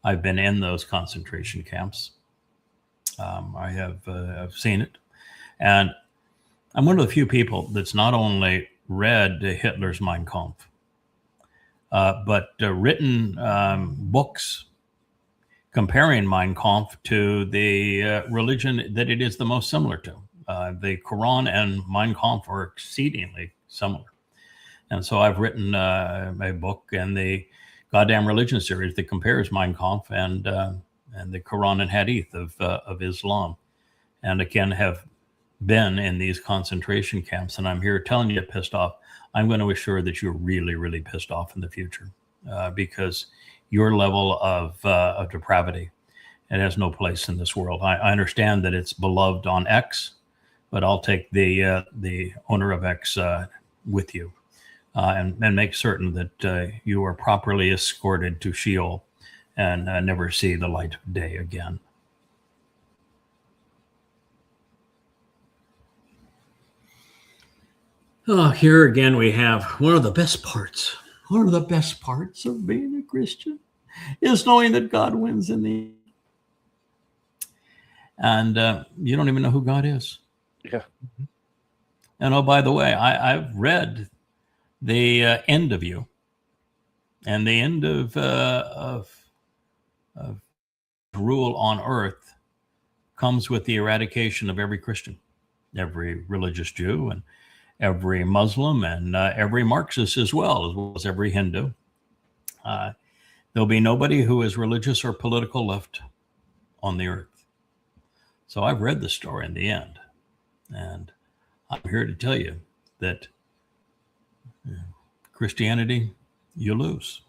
I've been in those concentration camps. I have I've seen it, and I'm one of the few people that's not only read Hitler's Mein Kampf, but written books comparing Mein Kampf to the religion that it is the most similar to. The Quran and Mein Kampf are exceedingly similar. And so I've written a book in the Goddamn Religion series that compares Mein Kampf and the Quran and Hadith of Islam. And again, have been in these concentration camps. And I'm here telling you pissed off. I'm going to assure that you're really, really pissed off in the future because your level of depravity, it has no place in this world. I understand that it's beloved on X, but I'll take the owner of X with you and make certain that you are properly escorted to Sheol and never see the light of day again. Oh, here again we have one of the best parts. One of the best parts of being a Christian is knowing that God wins in the end. And you don't even know who God is. Yeah. And oh, by the way, I've read the end of you, and the end of rule on earth comes with the eradication of every Christian, every religious Jew, and every Muslim, and every Marxist as well as every Hindu. There'll be nobody who is religious or political left on the earth. So I've read the story in the end, and I'm here to tell you that Christianity, you lose,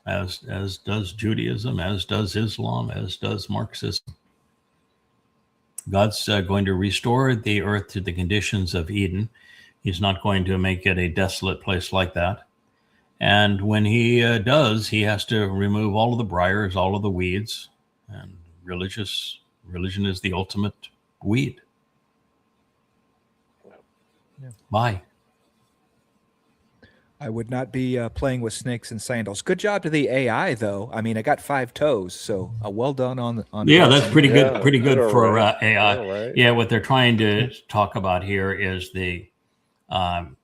as does Judaism, as does Islam, as does Marxism. God's going to restore the earth to the conditions of Eden. He's not going to make it a desolate place like that. And when he does, he has to remove all of the briars, all of the weeds, and religion is the ultimate weed. Yeah. Bye. I would not be playing with snakes and sandals. Good job to the AI, though. I mean, I got 5 toes, so well done on. Yeah, that's pretty good. Yeah, Pretty good all for right. AI. All right. Yeah, what they're trying to talk about here is the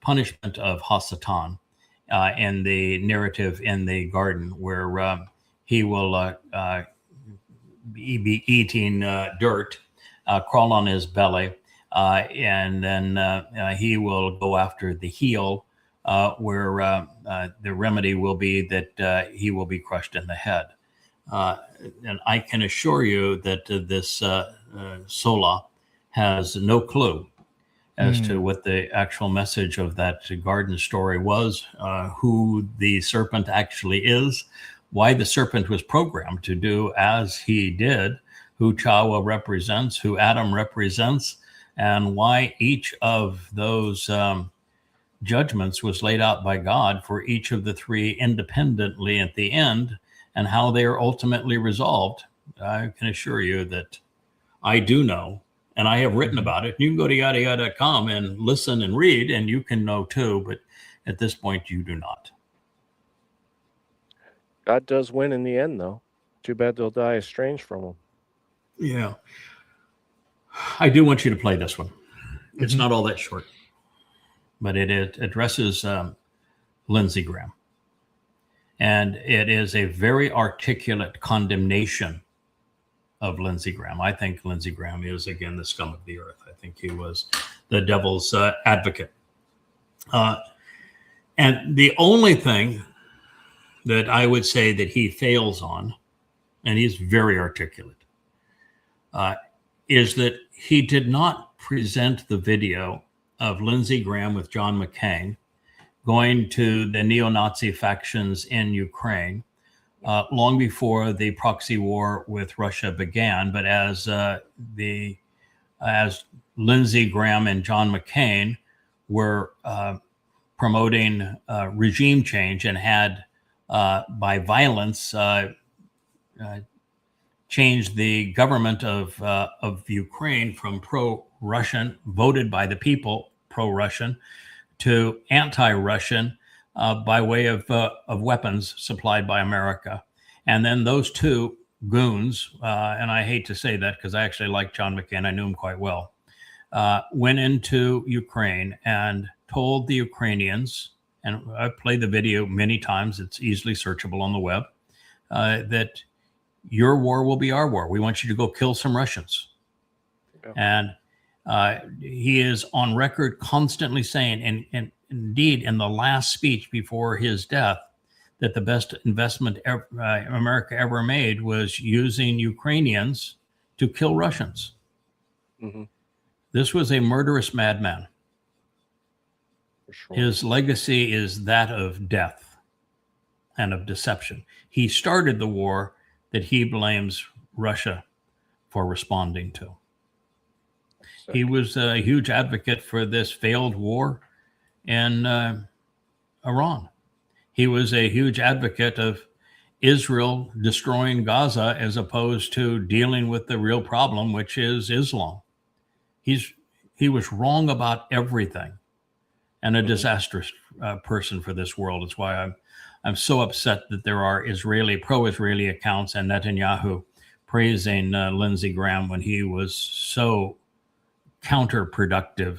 punishment of Hasatan in the narrative in the garden, where he will be eating dirt, crawl on his belly, and then he will go after the heel, where the remedy will be that he will be crushed in the head. And I can assure you that this Sola has no clue as to what the actual message of that garden story was, who the serpent actually is, why the serpent was programmed to do as he did, who Yahowah represents, who Adam represents, and why each of those judgments was laid out by God for each of the 3 independently at the end, and how they are ultimately resolved. I can assure you that I do know, and I have written about it. You can go to YAHOWAH.com and listen and read, and you can know too, but at this point you do not. God does win in the end, though. Too bad they'll die estranged from him. Yeah. I do want you to play this one. It's not all that short, but it addresses Lindsey Graham. And it is a very articulate condemnation of Lindsey Graham. I think Lindsey Graham is, again, the scum of the earth. I think he was the devil's advocate. And the only thing that I would say that he fails on, and he's very articulate, is that he did not present the video of Lindsey Graham with John McCain going to the neo-Nazi factions in Ukraine long before the proxy war with Russia began. But as Lindsey Graham and John McCain were promoting regime change and had, by violence, changed the government of Ukraine from pro-Russian, voted by the people pro-Russian, to anti-Russian by way of weapons supplied by America. And then those two goons, and I hate to say that because I actually like John McCain, I knew him quite well, went into Ukraine and told the Ukrainians, and I've played the video many times, it's easily searchable on the web, that your war will be our war. We want you to go kill some Russians. Yeah. And he is on record constantly saying, and indeed in the last speech before his death, that the best investment America ever made was using Ukrainians to kill Russians. Mm-hmm. This was a murderous madman. For sure. His legacy is that of death and of deception. He started the war that he blames Russia for responding to. He was a huge advocate for this failed war in Iran. He was a huge advocate of Israel destroying Gaza as opposed to dealing with the real problem, which is Islam. He was wrong about everything and a disastrous person for this world. It's why I'm so upset that there are pro-Israeli accounts and Netanyahu praising Lindsey Graham when he was so counterproductive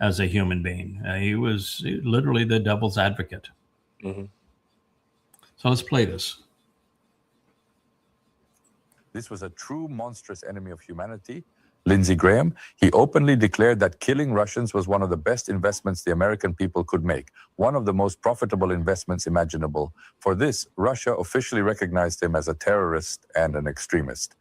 as a human being. He was literally the devil's advocate. Mm-hmm. So let's play this. This was a true monstrous enemy of humanity, Lindsey Graham. He openly declared that killing Russians was one of the best investments the American people could make, one of the most profitable investments imaginable. For this, Russia officially recognized him as a terrorist and an extremist.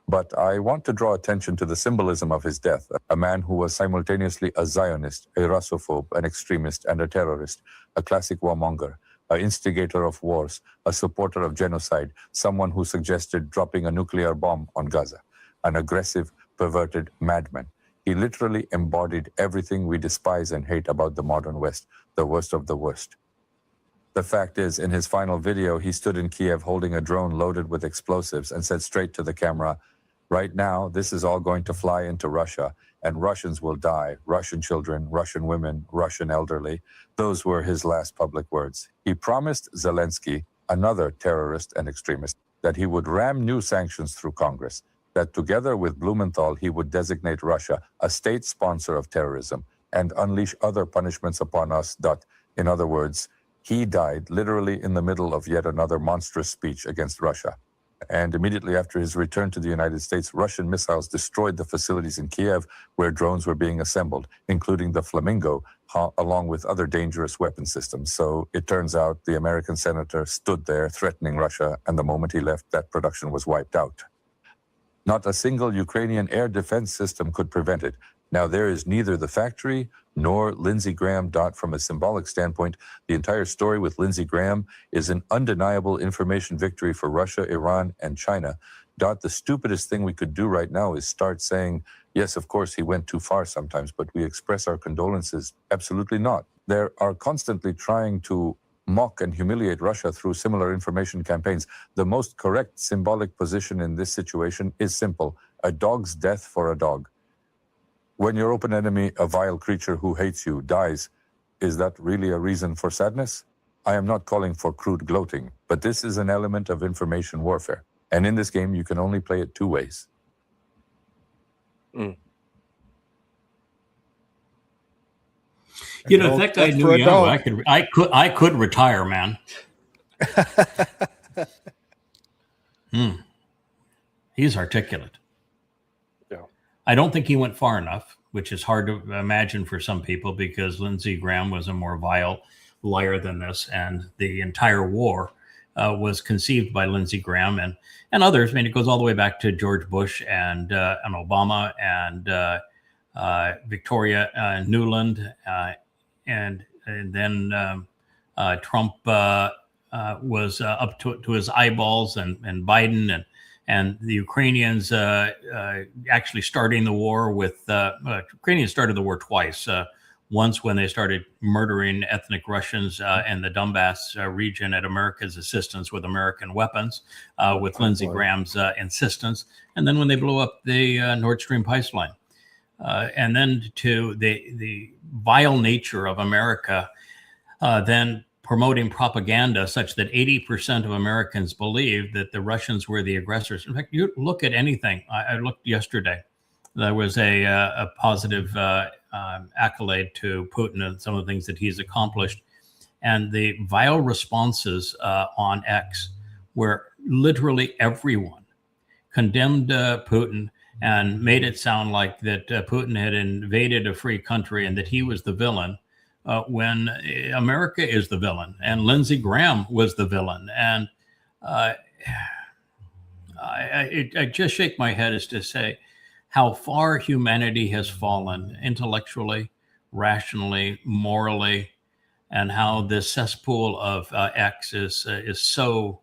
But I want to draw attention to the symbolism of his death, a man who was simultaneously a Zionist, a Russophobe, an extremist, and a terrorist, a classic warmonger, an instigator of wars, a supporter of genocide, someone who suggested dropping a nuclear bomb on Gaza, an aggressive, perverted madman. He literally embodied everything we despise and hate about the modern West, the worst of the worst. The fact is, in his final video, he stood in Kiev holding a drone loaded with explosives and said straight to the camera, "Right now, this is all going to fly into Russia, and Russians will die, Russian children, Russian women, Russian elderly." Those were his last public words. He promised Zelensky, another terrorist and extremist, that he would ram new sanctions through Congress, that together with Blumenthal, he would designate Russia a state sponsor of terrorism and unleash other punishments upon us. In other words, he died literally in the middle of yet another monstrous speech against Russia. And immediately after his return to the United States, Russian missiles destroyed the facilities in Kiev where drones were being assembled, including the Flamingo, along with other dangerous weapon systems. So it turns out the American senator stood there threatening Russia, and the moment he left, that production was wiped out. Not a single Ukrainian air defense system could prevent it. Now, there is neither the factory nor Lindsey Graham. From a symbolic standpoint, the entire story with Lindsey Graham is an undeniable information victory for Russia, Iran, and China. The stupidest thing we could do right now is start saying, yes, of course, he went too far sometimes, but we express our condolences. Absolutely not. They are constantly trying to mock and humiliate Russia through similar information campaigns. The most correct symbolic position in this situation is simple: a dog's death for a dog. When your open enemy, a vile creature who hates you, dies, is that really a reason for sadness? I am not calling for crude gloating, but this is an element of information warfare. And in this game, you can only play it two ways. Mm. You know, if that guy knew YAHOWAH, I could retire, man. He's articulate. Yeah. I don't think he went far enough, which is hard to imagine for some people because Lindsey Graham was a more vile liar than this, and the entire war was conceived by Lindsey Graham and others. I mean, it goes all the way back to George Bush and Obama and Victoria Nuland, and then Trump was up to his eyeballs, and Biden and the Ukrainians actually starting the war with Ukrainians started the war twice. Once when they started murdering ethnic Russians in the Donbass region at America's assistance with American weapons, with Lindsey Graham's insistence, and then when they blew up the Nord Stream pipeline. And then to the vile nature of America, then promoting propaganda such that 80% of Americans believe that the Russians were the aggressors. In fact, you look at anything. I looked yesterday. There was a positive accolade to Putin and some of the things that he's accomplished. And the vile responses on X, where literally everyone condemned Putin and made it sound like that Putin had invaded a free country and that he was the villain, when America is the villain and Lindsey Graham was the villain. And I just shake my head as to say how far humanity has fallen intellectually, rationally, morally, and how this cesspool of X is so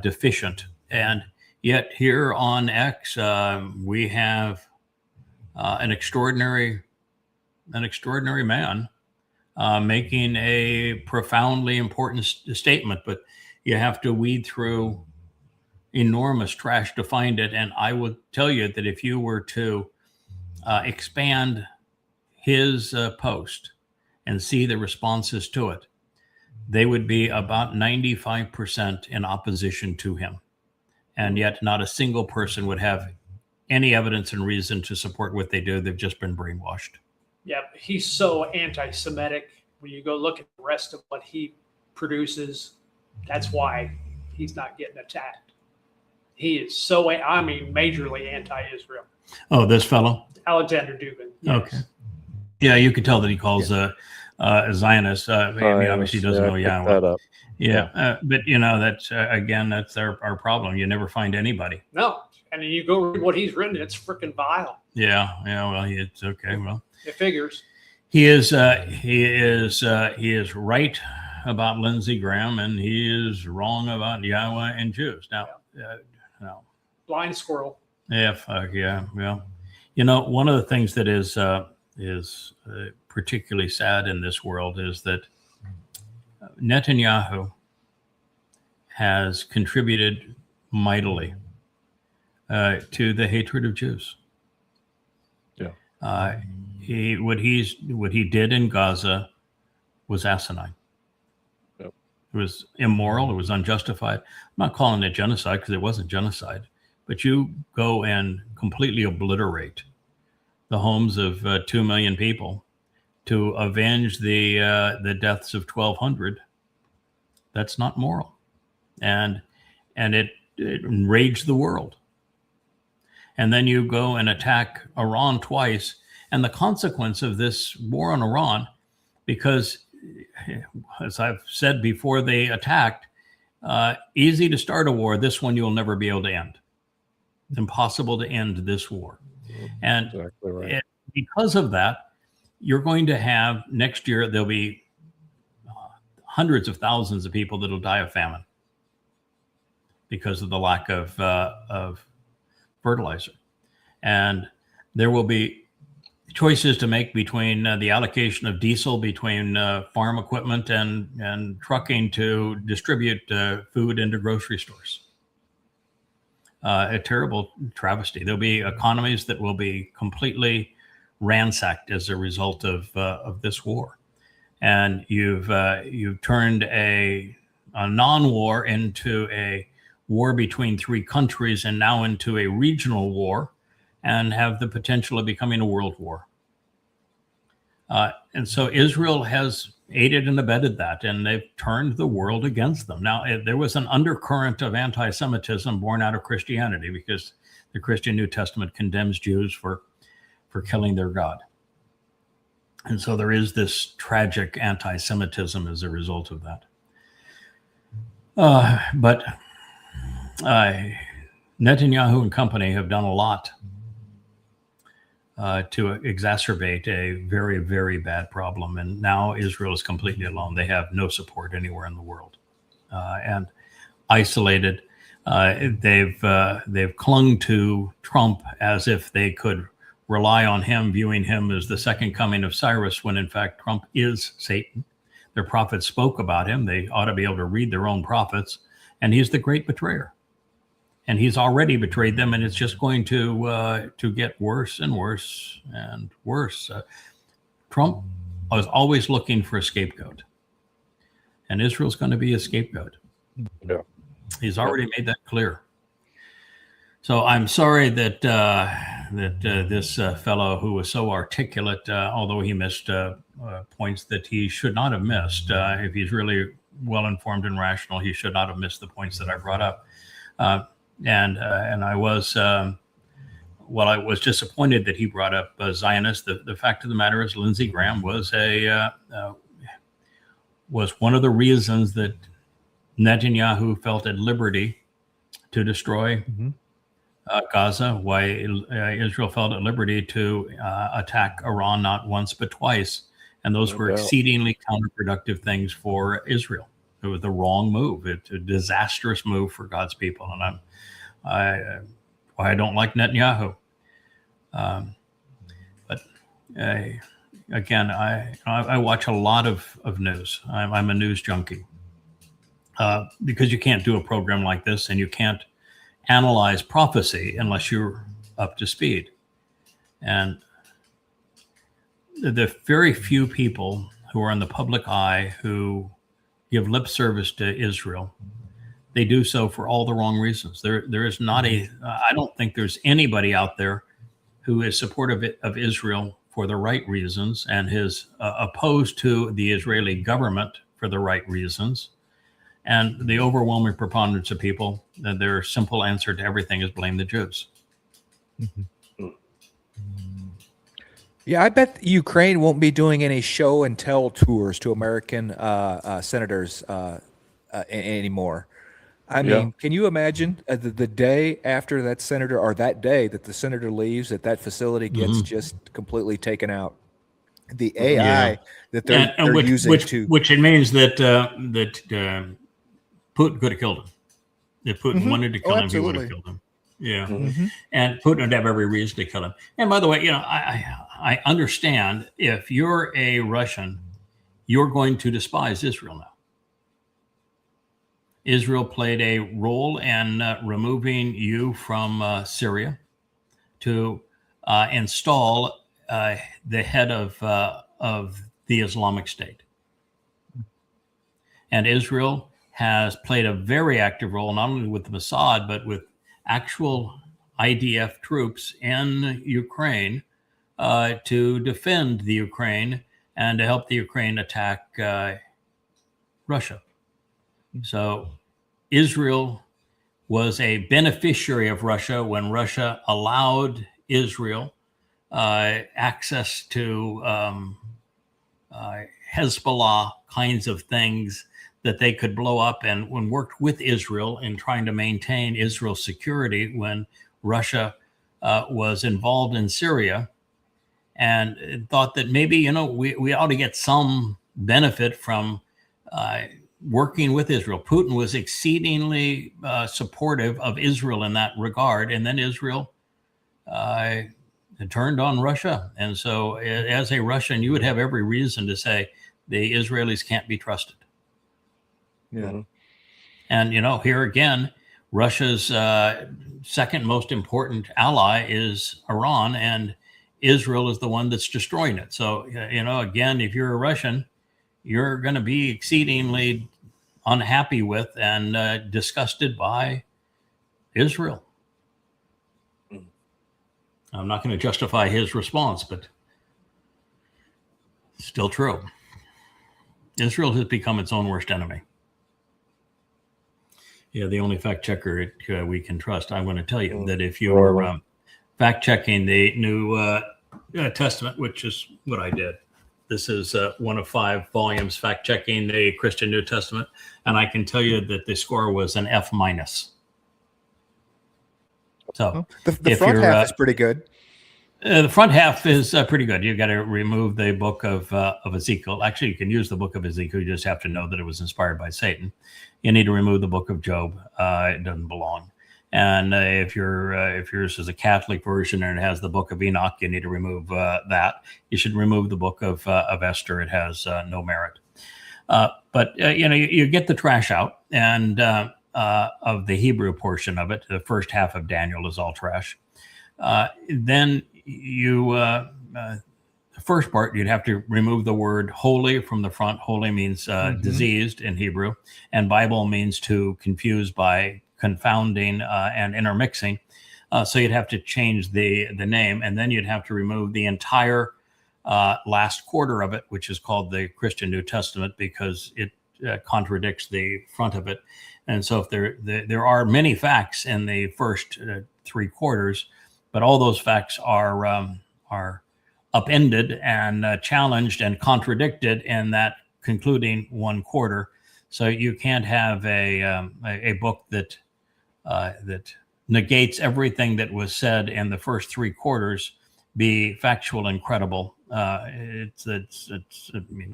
deficient. And yet here on X, we have an extraordinary man making a profoundly important statement, but you have to weed through enormous trash to find it. And I would tell you that if you were to expand his post and see the responses to it, they would be about 95% in opposition to him. And yet not a single person would have any evidence and reason to support what they do. They've just been brainwashed. Yeah, he's so anti-Semitic. When you go look at the rest of what he produces, that's why he's not getting attacked. He is so, majorly anti-Israel. Oh, this fellow? Alexander Dubin. Yes. Okay. Yeah, you could tell that he calls a Zionist. I mean, obviously he doesn't know YAHOWAH. Yeah, but that's again, that's our problem. You never find anybody. No, and you go read what he's written; it's freaking vile. Yeah. Well, it's okay. Well, it figures. He is right about Lindsey Graham, and he is wrong about YAHOWAH and Jews. Now, no. Blind squirrel. Yeah. Fuck yeah. Well, one of the things that is particularly sad in this world is that Netanyahu has contributed mightily to the hatred of Jews. Yeah. What he did in Gaza was asinine. Yep. It was immoral. It was unjustified. I'm not calling it genocide because it wasn't genocide. But you go and completely obliterate the homes of 2 million people to avenge the deaths of 1,200. That's not moral, and it enraged the world. And then you go and attack Iran twice, and the consequence of this war on Iran, because as I've said before they attacked, easy to start a war. This one you'll never be able to end. It's impossible to end this war. And exactly right. Because of that, you're going to have next year, there'll be hundreds of thousands of people that'll die of famine because of the lack of fertilizer. And there will be choices to make between the allocation of diesel between farm equipment and trucking to distribute food into grocery stores. A terrible travesty. There'll be economies that will be completely ransacked as a result of this war, and you've turned a non-war into a war between three countries, and now into a regional war, and have the potential of becoming a world war. And so Israel has aided and abetted that, and they've turned the world against them. Now, there was an undercurrent of anti-Semitism born out of Christianity, because the Christian New Testament condemns Jews for killing their God. And so there is this tragic anti-Semitism as a result of that. But Netanyahu and company have done a lot to exacerbate a very, very bad problem. And now Israel is completely alone. They have no support anywhere in the world, and isolated. They've clung to Trump as if they could rely on him, viewing him as the second coming of Cyrus, when in fact Trump is Satan. Their prophets spoke about him. They ought to be able to read their own prophets, and he's the great betrayer. And he's already betrayed them, and it's just going to get worse and worse and worse. Trump was always looking for a scapegoat, and Israel's going to be a scapegoat. Yeah. He's already made that clear. So I'm sorry that this fellow who was so articulate, although he missed points that he should not have missed. If he's really well informed and rational, he should not have missed the points that I brought up. And I was disappointed that he brought up Zionists. The fact of the matter is, Lindsey Graham was one of the reasons that Netanyahu felt at liberty to destroy Gaza, why Israel felt at liberty to attack Iran not once but twice. And those were exceedingly counterproductive things for Israel. It was the wrong move. It's a disastrous move for God's people. And I don't like Netanyahu. But again, I watch a lot of news. I'm a news junkie. Because you can't do a program like this, and you can't analyze prophecy unless you're up to speed. And the very few people who are in the public eye who give lip service to Israel, they do so for all the wrong reasons. There is not I don't think there's anybody out there who is supportive of Israel for the right reasons and is opposed to the Israeli government for the right reasons. And the overwhelming preponderance of people, their simple answer to everything is blame the Jews. Yeah, I bet Ukraine won't be doing any show and tell tours to American senators anymore. I mean, can you imagine the day after that senator, or that day that the senator leaves, that facility gets just completely taken out? The AI that they're using which it means that Putin could have killed him. If Putin wanted to kill him, he would have killed him. Yeah. And Putin would have every reason to kill him. And by the way, I understand if you're a Russian, you're going to despise Israel now. Israel played a role in removing you from Syria to install the head of the Islamic State. And Israel has played a very active role, not only with the Mossad, but with actual IDF troops in Ukraine to defend the Ukraine and to help the Ukraine attack Russia. So Israel was a beneficiary of Russia when Russia allowed Israel access to Hezbollah kinds of things that they could blow up, and when worked with Israel in trying to maintain Israel's security when Russia was involved in Syria, and thought that maybe, we ought to get some benefit from working with Israel. Putin was exceedingly supportive of Israel in that regard, and then Israel turned on Russia. And so as a Russian, you would have every reason to say the Israelis can't be trusted. Yeah. And, here again, Russia's second most important ally is Iran, and Israel is the one that's destroying it. So, again, if you're a Russian, you're going to be exceedingly unhappy with and disgusted by Israel. I'm not going to justify his response, but it's still true. Israel has become its own worst enemy. Yeah, the only fact checker we can trust. I want to tell you that if you were fact checking the New Testament, which is what I did, this is one of 5 volumes fact checking the Christian New Testament, and I can tell you that the score was an F-. So the front half is pretty good. The front half is pretty good. You've got to remove the book of Ezekiel. Actually, you can use the book of Ezekiel. You just have to know that it was inspired by Satan. You need to remove the book of Job. It doesn't belong. And if yours is a Catholic version and it has the book of Enoch, you need to remove that. You should remove the book of Esther. It has no merit. But you get the trash out, and of the Hebrew portion of it, the first half of Daniel is all trash. Then the first part, you'd have to remove the word holy from the front. Holy means diseased in Hebrew, and Bible means to confuse by confounding and intermixing. So you'd have to change the name, and then you'd have to remove the entire last quarter of it, which is called the Christian New Testament, because it contradicts the front of it. And so if there are many facts in the first 3 quarters, but all those facts are upended and challenged and contradicted in that concluding 1 quarter. So you can't have a book that negates everything that was said in the first 3 quarters be factual and credible. It's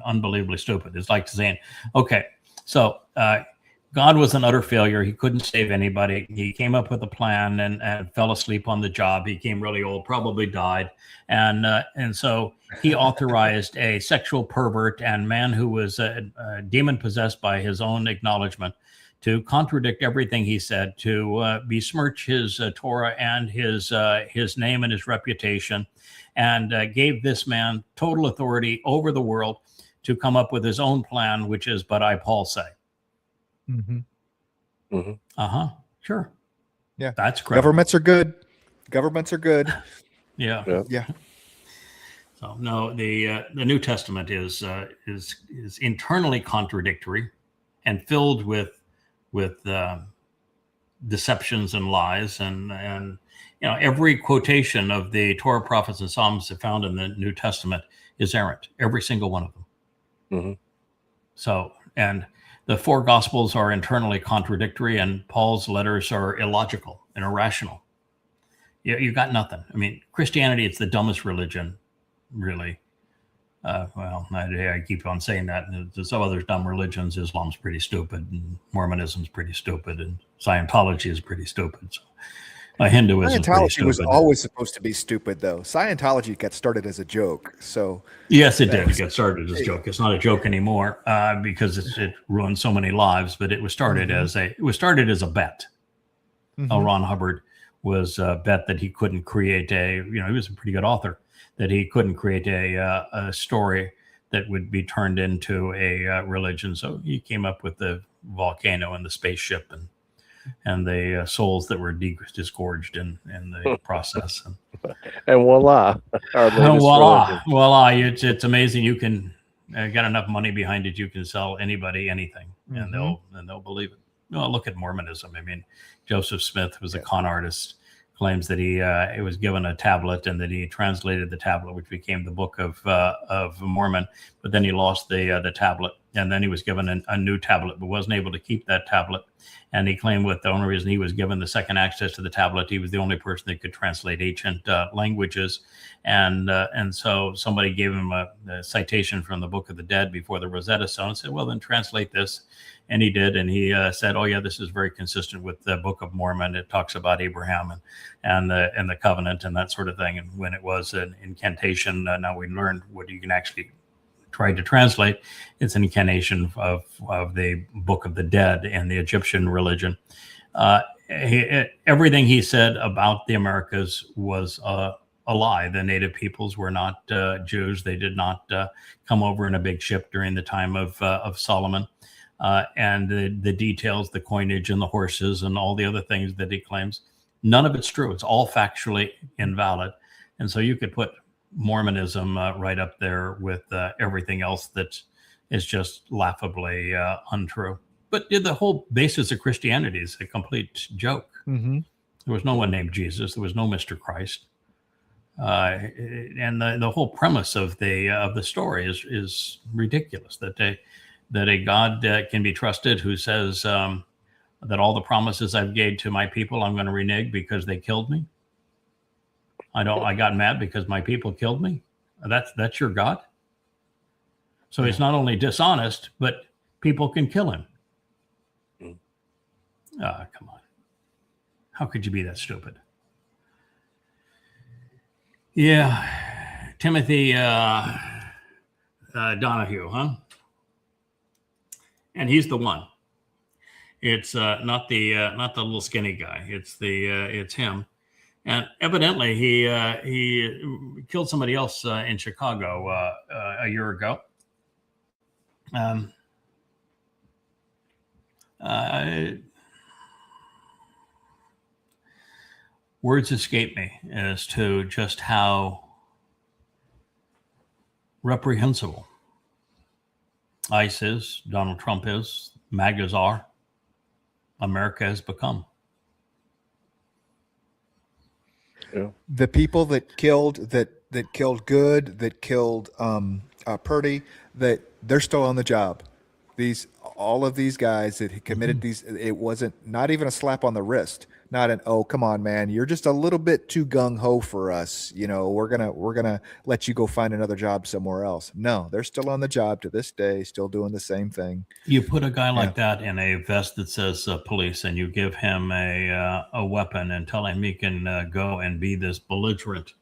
unbelievably stupid. It's like saying, okay, so God was an utter failure. He couldn't save anybody. He came up with a plan and fell asleep on the job. He became really old, probably died. And so he authorized a sexual pervert and man who was demon possessed by his own acknowledgement to contradict everything he said, to besmirch his Torah and his name and his reputation, and gave this man total authority over the world to come up with his own plan, which is, but I, Paul, say. Sure. Yeah. That's correct. Governments are good. Governments are good. Yeah. So no, the New Testament is internally contradictory and filled with deceptions and lies, and every quotation of the Torah, prophets, and Psalms found in the New Testament is errant. Every single one of them. So, and the 4 Gospels are internally contradictory, and Paul's letters are illogical and irrational. You got nothing. I mean, Christianity, it's the dumbest religion, really. I keep on saying that. There's some other dumb religions. Islam's pretty stupid, and Mormonism's pretty stupid, and Scientology is pretty stupid. So, Hinduism. Scientology was always supposed to be stupid, though. Scientology got started as a joke. So yes, it did. It got started as a joke. It's not a joke anymore because it ruined so many lives. But it was started as a bet. L. Ron Hubbard was a bet that he couldn't create he was a pretty good author, that he couldn't create a story that would be turned into a religion. So he came up with the volcano and the spaceship and the souls that were disgorged in the process. And voila. Voila. It's amazing. You can get enough money behind it. You can sell anybody anything and they'll believe it. No, look at Mormonism. I mean, Joseph Smith was a con artist, claims that he was given a tablet and that he translated the tablet, which became the Book of Mormon, but then he lost the tablet, and then he was given a new tablet, but wasn't able to keep that tablet. And he claimed the only reason he was given the second access to the tablet, he was the only person that could translate ancient languages. And so somebody gave him a citation from the Book of the Dead before the Rosetta Stone and said, well, then translate this. And he did. And he said, oh, yeah, this is very consistent with the Book of Mormon. It talks about Abraham and the covenant and that sort of thing. And when it was an incantation, now we learned what you can actually try to translate. It's an incantation of the Book of the Dead and the Egyptian religion. Everything he said about the Americas was a lie. The native peoples were not Jews. They did not come over in a big ship during the time of Solomon. And the details, the coinage and the horses and all the other things that he claims, none of it's true. It's all factually invalid. And so you could put Mormonism right up there with everything else that is just laughably untrue. But the whole basis of Christianity is a complete joke. Mm-hmm. There was no one named Jesus. There was no Mr. Christ. And the whole premise of the story is ridiculous. That a God can be trusted who says that all the promises I've gave to my people I'm going to renege because they killed me. I got mad because my people killed me. That's your God. So he's not only dishonest, but people can kill him. Come on. How could you be that stupid? Yeah. Timothy Donahue, huh? And he's the one. It's not the little skinny guy. It's him. And evidently he killed somebody else in Chicago a year ago. Words escape me as to just how reprehensible ICE is, Donald Trump is, MAGAs are, America has become. Yeah. The people that killed Good, that killed Purdy, that they're still on the job. All of these guys that committed these, it wasn't not even a slap on the wrist. Not an, oh, come on, man, you're just a little bit too gung-ho for us. You know, we're gonna let you go find another job somewhere else. No, they're still on the job to this day, still doing the same thing. You put a guy like that in a vest that says police, and you give him a weapon and tell him he can go and be this belligerent.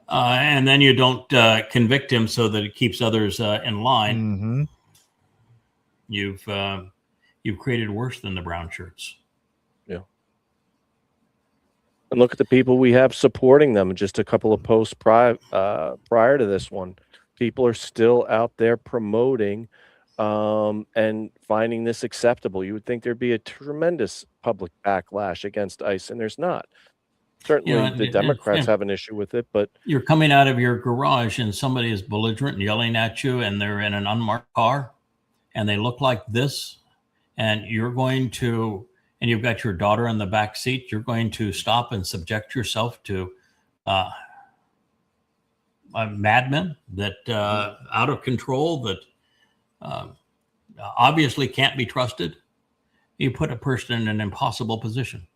And then you don't convict him so that it keeps others in line. Mm-hmm. You've created worse than the brown shirts. Yeah. And look at the people we have supporting them. Just a couple of posts prior to this one, people are still out there promoting and finding this acceptable. You would think there'd be a tremendous public backlash against ICE, and there's not. Certainly, the Democrats have an issue with it, but you're coming out of your garage and somebody is belligerent and yelling at you, and they're in an unmarked car, and they look like this, and you're going to, and you've got your daughter in the back seat, you're going to stop and subject yourself to madmen that out of control, that obviously can't be trusted. You put a person in an impossible position.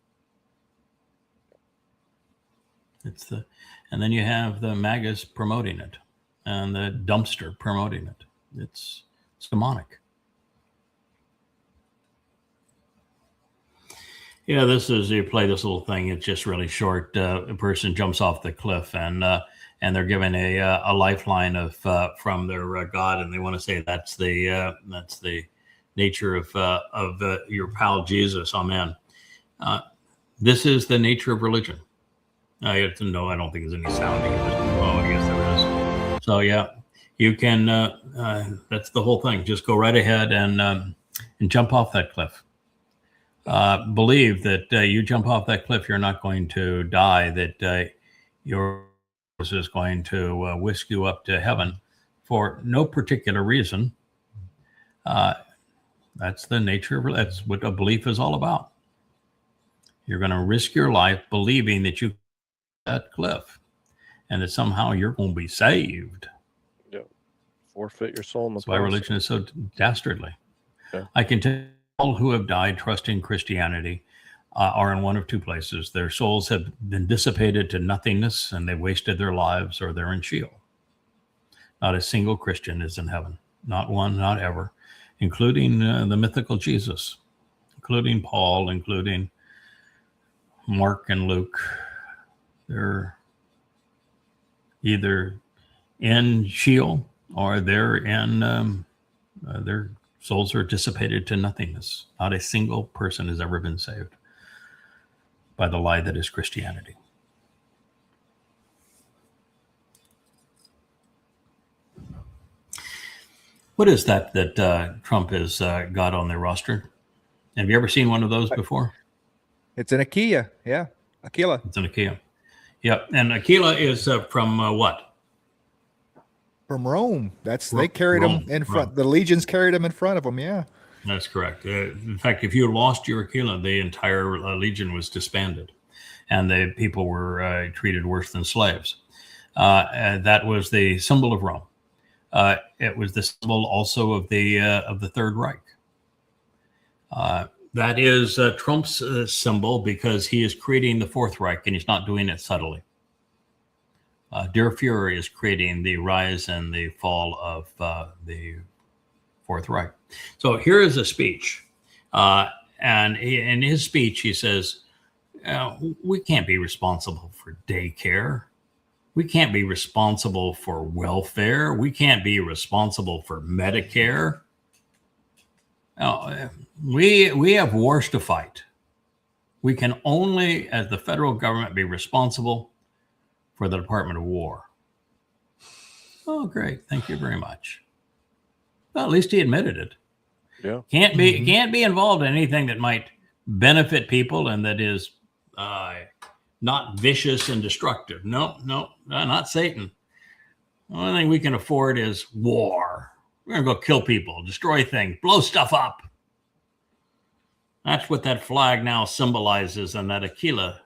And then you have the MAGAs promoting it, and the dumpster promoting it. It's demonic. Yeah, you play this little thing. It's just really short. A person jumps off the cliff, and they're given a lifeline from their God, and they want to say that's the nature of your pal Jesus. Amen. This is the nature of religion. I don't think there's any sounding. Oh, I guess there is. So yeah, you can. That's the whole thing. Just go right ahead and jump off that cliff. Believe that you jump off that cliff, you're not going to die. That your is going to whisk you up to heaven for no particular reason. That's the nature of. That's what a belief is all about. You're going to risk your life believing that you that cliff, and that somehow you're going to be saved. Yeah. Forfeit your soul in the That's why religion is so dastardly. Yeah. I can tell all who have died trusting Christianity are in one of two places. Their souls have been dissipated to nothingness, and they wasted their lives, or they're in Sheol. Not a single Christian is in heaven. Not one, not ever, including the mythical Jesus, including Paul, including Mark and Luke. They're either in Sheol or they're in their souls are dissipated to nothingness. Not a single person has ever been saved by the lie that is Christianity. What is that Trump has got on their roster? Have you ever seen one of those before? It's an Aquila. Yeah. Aquila. It's an Aquila. Yep. And Aquila is from what? From Rome. They Ro- carried Rome, them in front. Rome. The legions carried them in front of them. Yeah. That's correct. In fact, if you lost your Aquila, the entire legion was disbanded, and the people were treated worse than slaves. And that was the symbol of Rome. It was the symbol also of the Third Reich. That is Trump's symbol because he is creating the Fourth Reich, and he's not doing it subtly. Der Fuhrer is creating the rise and the fall of the Fourth Reich. So here is a speech. And in his speech, he says, we can't be responsible for daycare. We can't be responsible for welfare. We can't be responsible for Medicare. We have wars to fight. We can only, as the federal government, be responsible for the Department of War. Oh, great. Thank you very much. Well, at least he admitted it. Yeah. Can't be involved in anything that might benefit people and that is not vicious and destructive. No, not Satan. The only thing we can afford is war. We're going to go kill people, destroy things, blow stuff up. That's what that flag now symbolizes and that Aquila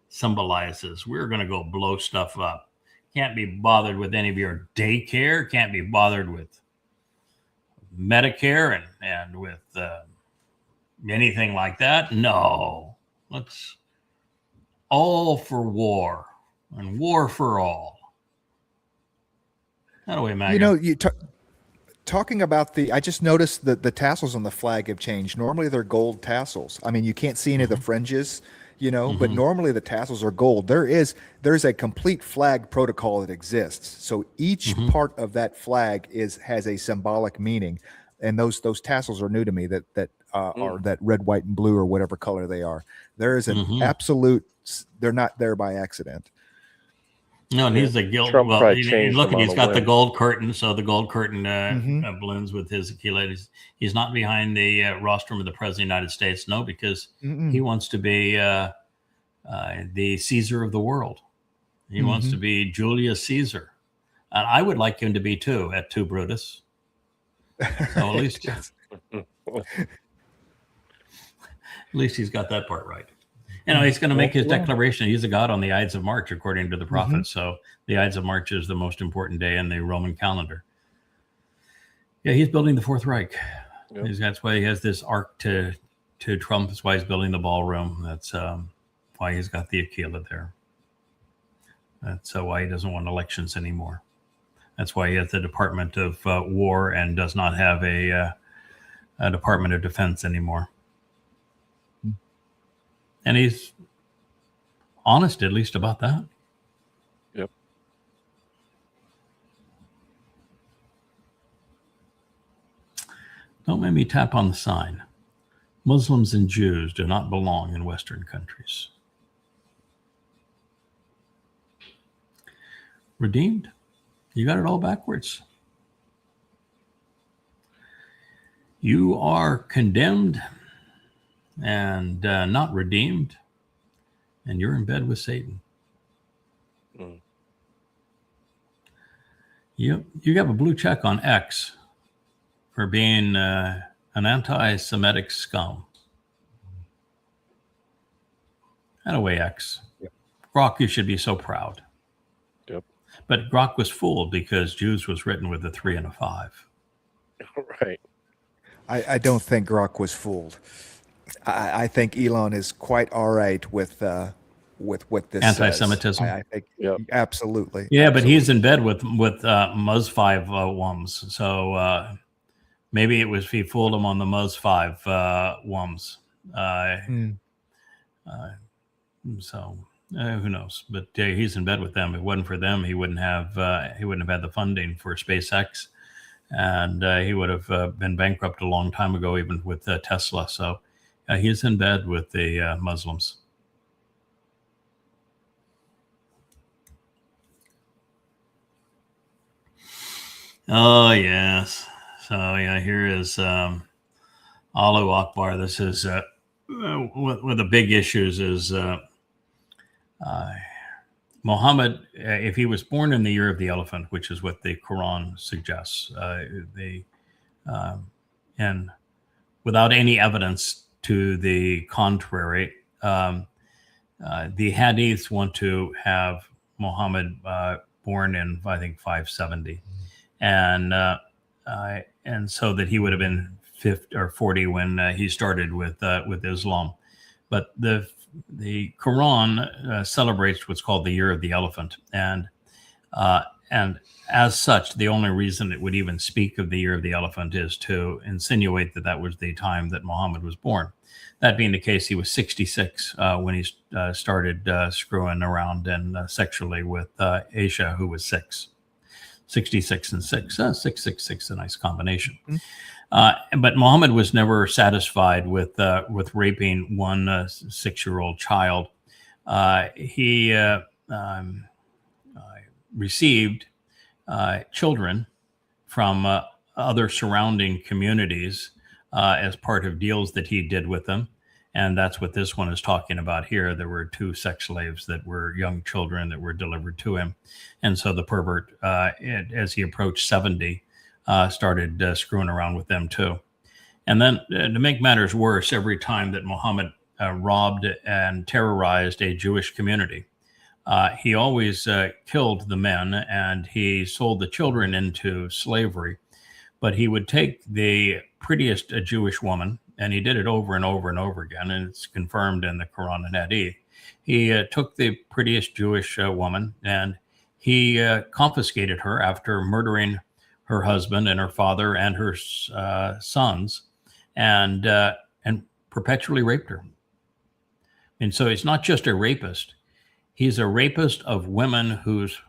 symbolizes. We're going to go blow stuff up. Can't be bothered with any of your daycare. Can't be bothered with Medicare and with anything like that. No. Let's all for war and war for all. How do we imagine? You know, talking about I just noticed that the tassels on the flag have changed. Normally they're gold tassels. I mean, you can't see any of the fringes, but normally the tassels are gold. There's a complete flag protocol that exists. So each part of that flag has a symbolic meaning. And those tassels are new to me that are that red, white, and blue or whatever color they are. There is an absolute, they're not there by accident. No, and he's the guild. Trump Well, probably changed look, them he's on got the the whim. gold curtain, so the gold curtain blends with his Aquila. He's not behind the rostrum of the President of the United States, no, because he wants to be the Caesar of the world. He wants to be Julius Caesar. And I would like him to be too, at 2 Brutus. So at least he's got that part right. He's going to make his declaration. He's a god on the Ides of March, according to the prophets. So the Ides of March is the most important day in the Roman calendar. Yeah, he's building the Fourth Reich. Yep. That's why he has this arc to Trump. That's why he's building the ballroom. That's why he's got the Aquila there. That's why he doesn't want elections anymore. That's why he has the Department of War and does not have a Department of Defense anymore. And he's honest, at least, about that. Yep. Don't make me tap on the sign. Muslims and Jews do not belong in Western countries. Redeemed? You got it all backwards. You are condemned and not redeemed, and you're in bed with Satan. You have a blue check on X for being an anti-Semitic scum. Attaboy, X. Yep. Grok, you should be so proud. Yep. But Grok was fooled because Jews was written with a 3 and a 5. Right. I don't think Grok was fooled. I think Elon is quite all right with what this Anti-Semitism. I think Yep. absolutely. Yeah, absolutely. but he's in bed with Muz 5 wums. So maybe it was he fooled him on the Muz 5 wums. So who knows? But he's in bed with them. If it wasn't for them, he wouldn't have had the funding for SpaceX, and he would have been bankrupt a long time ago, even with Tesla. So he's in bed with the Muslims. Oh yes. So yeah, here is Allahu Akbar. This is one of the big issues is Muhammad, if he was born in the year of the elephant, which is what the Quran suggests, and without any evidence to the contrary, the hadiths want to have Muhammad born in, I think, 570, and so that he would have been 50 or 40 when he started with Islam. But the Quran celebrates what's called the Year of the Elephant, and as such, the only reason it would even speak of the Year of the Elephant is to insinuate that that was the time that Muhammad was born. That being the case, he was 66 when he started screwing around and sexually with Aisha, who was 6. 66 and 6. 666, a nice combination. But Muhammad was never satisfied with raping one 6-year-old child. He received children from other surrounding communities as part of deals that he did with them. And that's what this one is talking about here. There were 2 sex slaves that were young children that were delivered to him. And so the pervert, as he approached 70, started screwing around with them too. And then to make matters worse, every time that Muhammad robbed and terrorized a Jewish community, he always killed the men and he sold the children into slavery. But he would take the prettiest Jewish woman, and he did it over and over and over again, and it's confirmed in the Quran and Hadith. He took the prettiest Jewish woman and he confiscated her after murdering her husband and her father and her sons, and perpetually raped her. And so he's not just a rapist; he's a rapist of women whose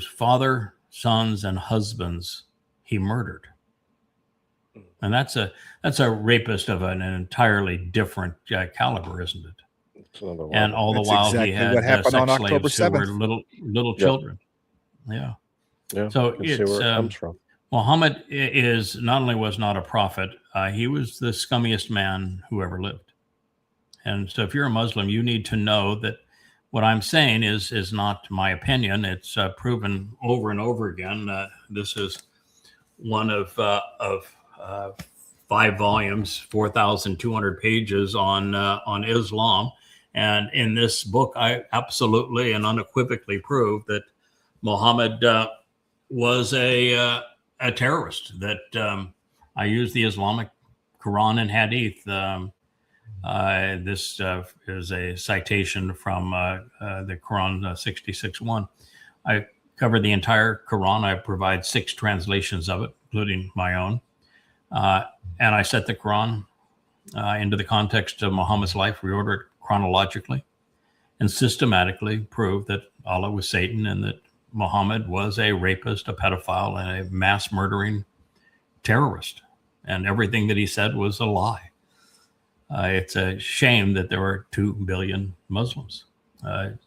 father, sons, and husbands he murdered. And that's a rapist of an entirely different caliber, isn't it? And all the while exactly he had what happened on sex October slaves who were 7th. little children. Yeah. Yeah, So you can see where it comes from. Muhammad is not only was not a prophet, he was the scummiest man who ever lived. And so if you're a Muslim, you need to know that what I'm saying is not my opinion. It's proven over and over again. This is one of 5 volumes, 4,200 pages on Islam. And in this book, I absolutely and unequivocally prove that Muhammad was a terrorist, that I use the Islamic Quran and Hadith. This is a citation from the Quran 66:1. I cover the entire Quran. I provide 6 translations of it, including my own. And I set the Quran into the context of Muhammad's life, reorder it chronologically, and systematically prove that Allah was Satan and that Muhammad was a rapist, a pedophile, and a mass murdering terrorist. And everything that he said was a lie. It's a shame that there are 2 billion Muslims. But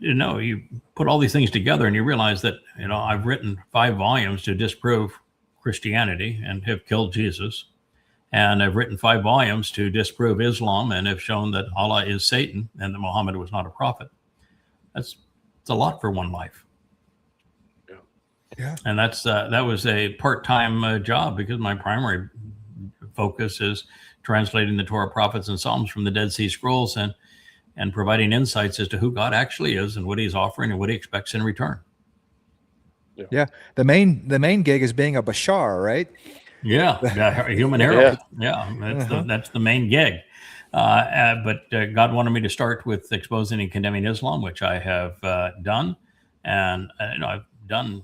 you put all these things together and you realize that, I've written 5 volumes to disprove Christianity and have killed Jesus. And I've written 5 volumes to disprove Islam and have shown that Allah is Satan and that Muhammad was not a prophet. It's a lot for one life. Yeah. And that was a part-time job, because my primary focus is translating the Torah, prophets, and Psalms from the Dead Sea Scrolls and providing insights as to who God actually is and what he's offering and what he expects in return. Yeah. The main gig is being a Bashar, right? Yeah, human error. Yeah, that's the main gig. But God wanted me to start with exposing and condemning Islam, which I have done, and I've done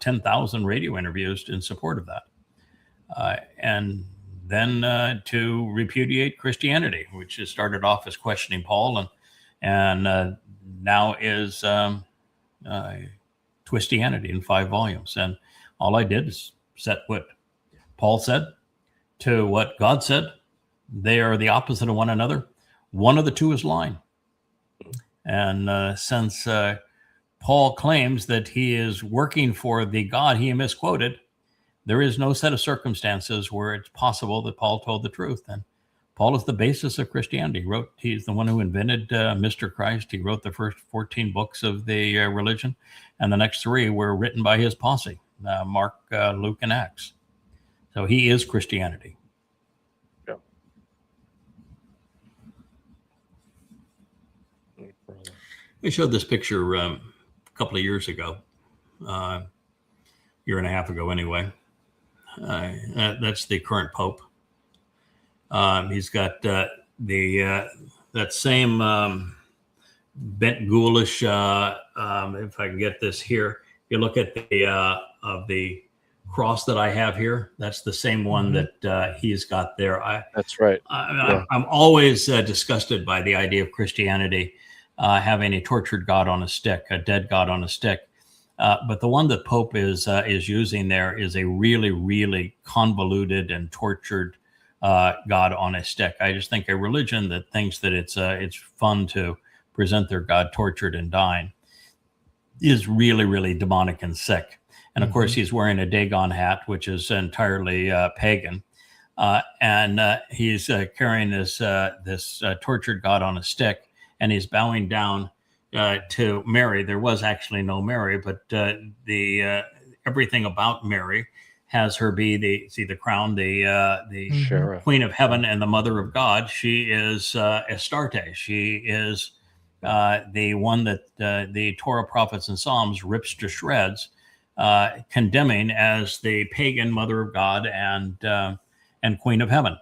10,000 radio interviews in support of that, and then to repudiate Christianity, which has started off as questioning Paul, and now is Twistianity in 5 volumes. And all I did is set what Paul said to what God said. They are the opposite of one another. One of the two is lying. And since Paul claims that he is working for the God he misquoted, there is no set of circumstances where it's possible that Paul told the truth. And Paul is the basis of Christianity. He's the one who invented Mr. Christ. He wrote the first 14 books of the religion, and the next 3 were written by his posse, Mark, Luke, and Acts. So he is Christianity. Yeah. We showed this picture a couple of years ago, year and a half ago anyway. That's the current Pope. He's got that same bent ghoulish. If I can get this here, you look at the cross that I have here. That's the same one that he's got there. That's right. I'm always disgusted by the idea of Christianity having a tortured God on a stick, a dead God on a stick. But the one that Pope is using there is a really, really convoluted and tortured God on a stick. I just think a religion that thinks that it's fun to present their God tortured and dying is really, really demonic and sick. And of course, he's wearing a Dagon hat, which is entirely pagan, and he's carrying this tortured God on a stick, and he's bowing down to Mary. There was actually no Mary, but the everything about Mary has her be the crown, the Queen of Heaven and the Mother of God. She is Astarte. She is the one that the Torah, prophets, and Psalms rips to shreds, condemning as the pagan Mother of God and Queen of Heaven.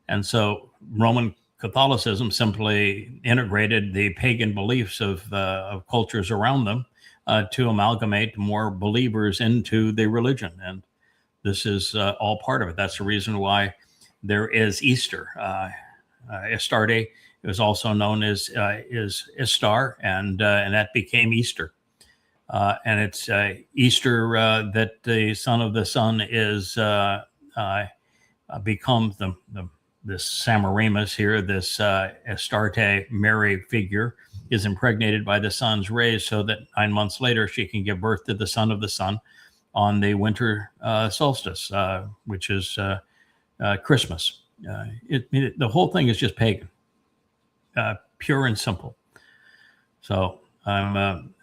And so Roman Catholicism simply integrated the pagan beliefs of cultures around them to amalgamate more believers into the religion. And this is all part of it. That's the reason why there is Easter. Astarte is also known as is Istar, and that became Easter. And it's Easter that the Son of the Sun is becomes this Samaramus here, this Astarte Mary figure is impregnated by the sun's rays, so that 9 months later she can give birth to the Son of the Sun on the winter solstice, which is Christmas. The whole thing is just pagan, pure and simple. So I'm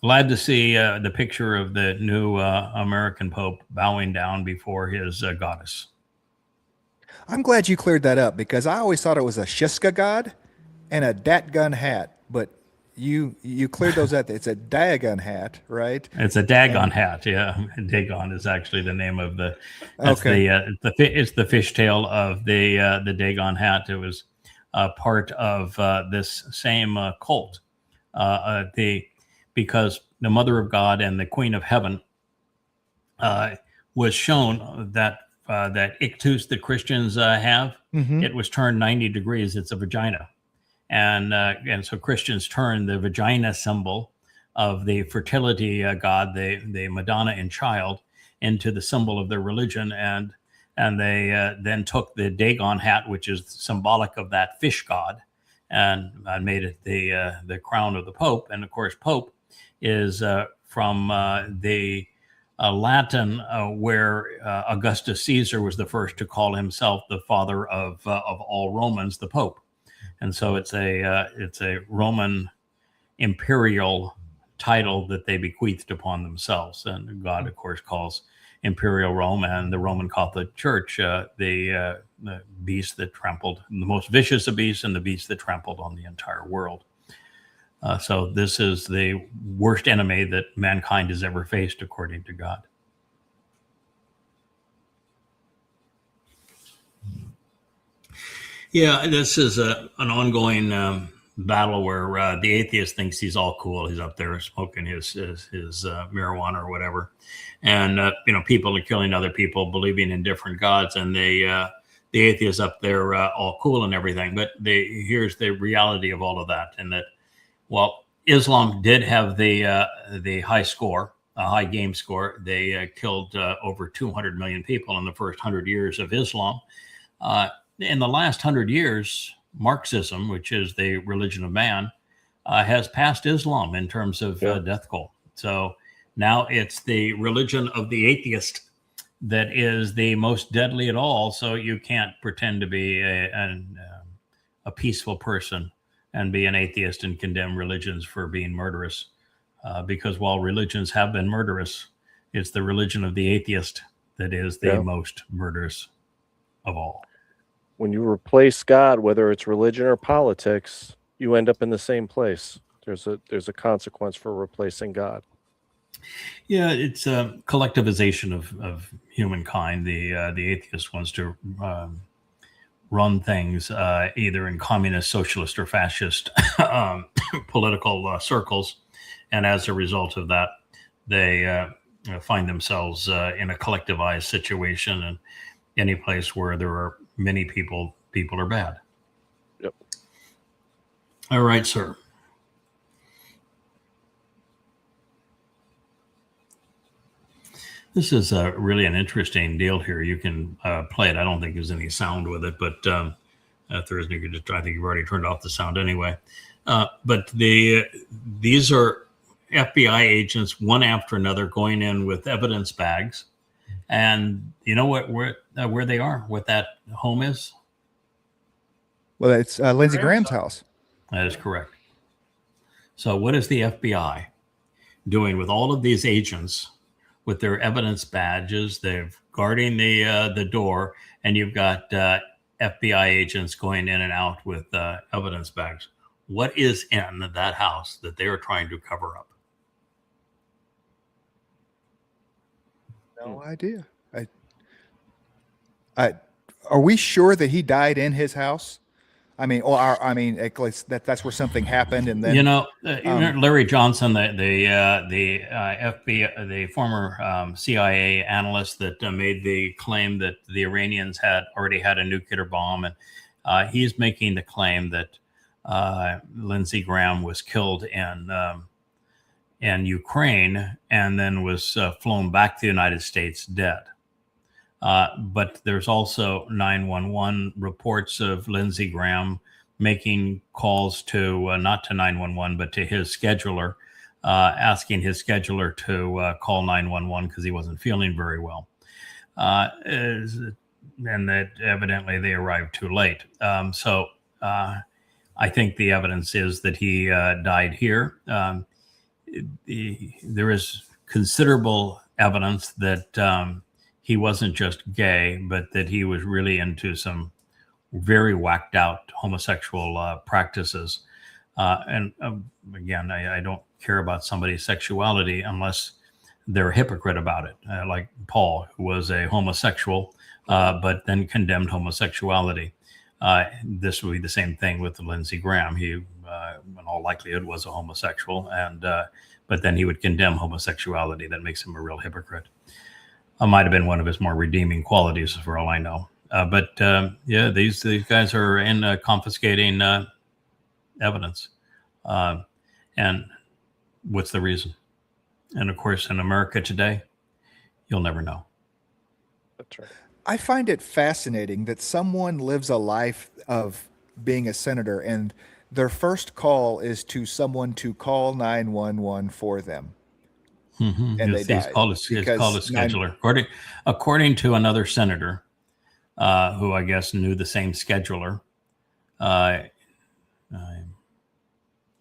glad to see the picture of the new American Pope bowing down before his goddess. I'm glad you cleared that up, because I always thought it was a Shiska god and a Datgun hat, but you cleared those up. It's a Dagon hat, right? It's a Dagon hat, yeah. Dagon is actually the name of the. That's it's the fishtail of the Dagon hat. It was part of this same cult. Because the Mother of God and the Queen of Heaven was shown that ictus that Christians have, it was turned 90 degrees. It's a vagina. And so Christians turn the vagina symbol of the fertility god, the Madonna and child, into the symbol of their religion. And they then took the Dagon hat, which is symbolic of that fish god, and made it the crown of the Pope. And of course, Pope is from the Latin, where Augustus Caesar was the first to call himself the father of all Romans, the Pope. And so it's a Roman imperial title that they bequeathed upon themselves. And God, of course, calls Imperial Rome and the Roman Catholic Church the beast that trampled, the most vicious of beasts, and the beast that trampled on the entire world. So this is the worst enemy that mankind has ever faced, according to God. Yeah, this is an ongoing battle where the atheist thinks he's all cool. He's up there smoking his marijuana or whatever, and people are killing other people, believing in different gods, and the atheist up there all cool and everything. But here's the reality of all of that, and that. Well, Islam did have the high score, a high game score. They killed over 200 million people in the first 100 years of Islam. In the last 100 years, Marxism, which is the religion of man, has passed Islam in terms of death toll. So now it's the religion of the atheist that is the most deadly at all. So you can't pretend to be a peaceful person and be an atheist and condemn religions for being murderous. Because while religions have been murderous, it's the religion of the atheist that is the most murderous of all. When you replace God, whether it's religion or politics, you end up in the same place. There's a consequence for replacing God. Yeah, it's a collectivization of humankind. The atheist wants to run things either in communist, socialist, or fascist political circles, and as a result of that, they find themselves in a collectivized situation, and any place where there are many people are bad. Yep. All right, sir. This is really an interesting deal here. You can play it. I don't think there's any sound with it, but if there isn't, you could just, I think you've already turned off the sound anyway. But these are FBI agents, one after another, going in with evidence bags. And you know where they are, what that home is? Well, it's Lindsey Graham's house. That is correct. So what is the FBI doing with all of these agents with their evidence badges? They're guarding the door, and you've got FBI agents going in and out with evidence bags. What is in that house that they are trying to cover up? No idea. Are we sure that he died in his house? I mean, that's where something happened, and then Larry Johnson, the FBI, the former CIA analyst that made the claim that the Iranians had already had a nuclear bomb, and he's making the claim that Lindsey Graham was killed in Ukraine and then was flown back to the United States dead. But there's also 911 reports of Lindsey Graham making calls to not to 911, but to his scheduler, asking his scheduler to call 911 because he wasn't feeling very well. And that evidently they arrived too late. So I think the evidence is that he died here. There is considerable evidence that he wasn't just gay, but that he was really into some very whacked out homosexual practices. And again, I don't care about somebody's sexuality unless they're a hypocrite about it, like Paul, who was a homosexual, but then condemned homosexuality. This would be the same thing with Lindsey Graham. He, in all likelihood, was a homosexual, and but then he would condemn homosexuality. That makes him a real hypocrite. Might have been one of his more redeeming qualities, for all I know. But these guys are in confiscating evidence. And what's the reason? And of course, in America today, you'll never know. That's right. I find it fascinating that someone lives a life of being a senator and their first call is to someone to call 911 for them. Mm-hmm. And He's they called a scheduler. According to another senator, who I guess knew the same scheduler,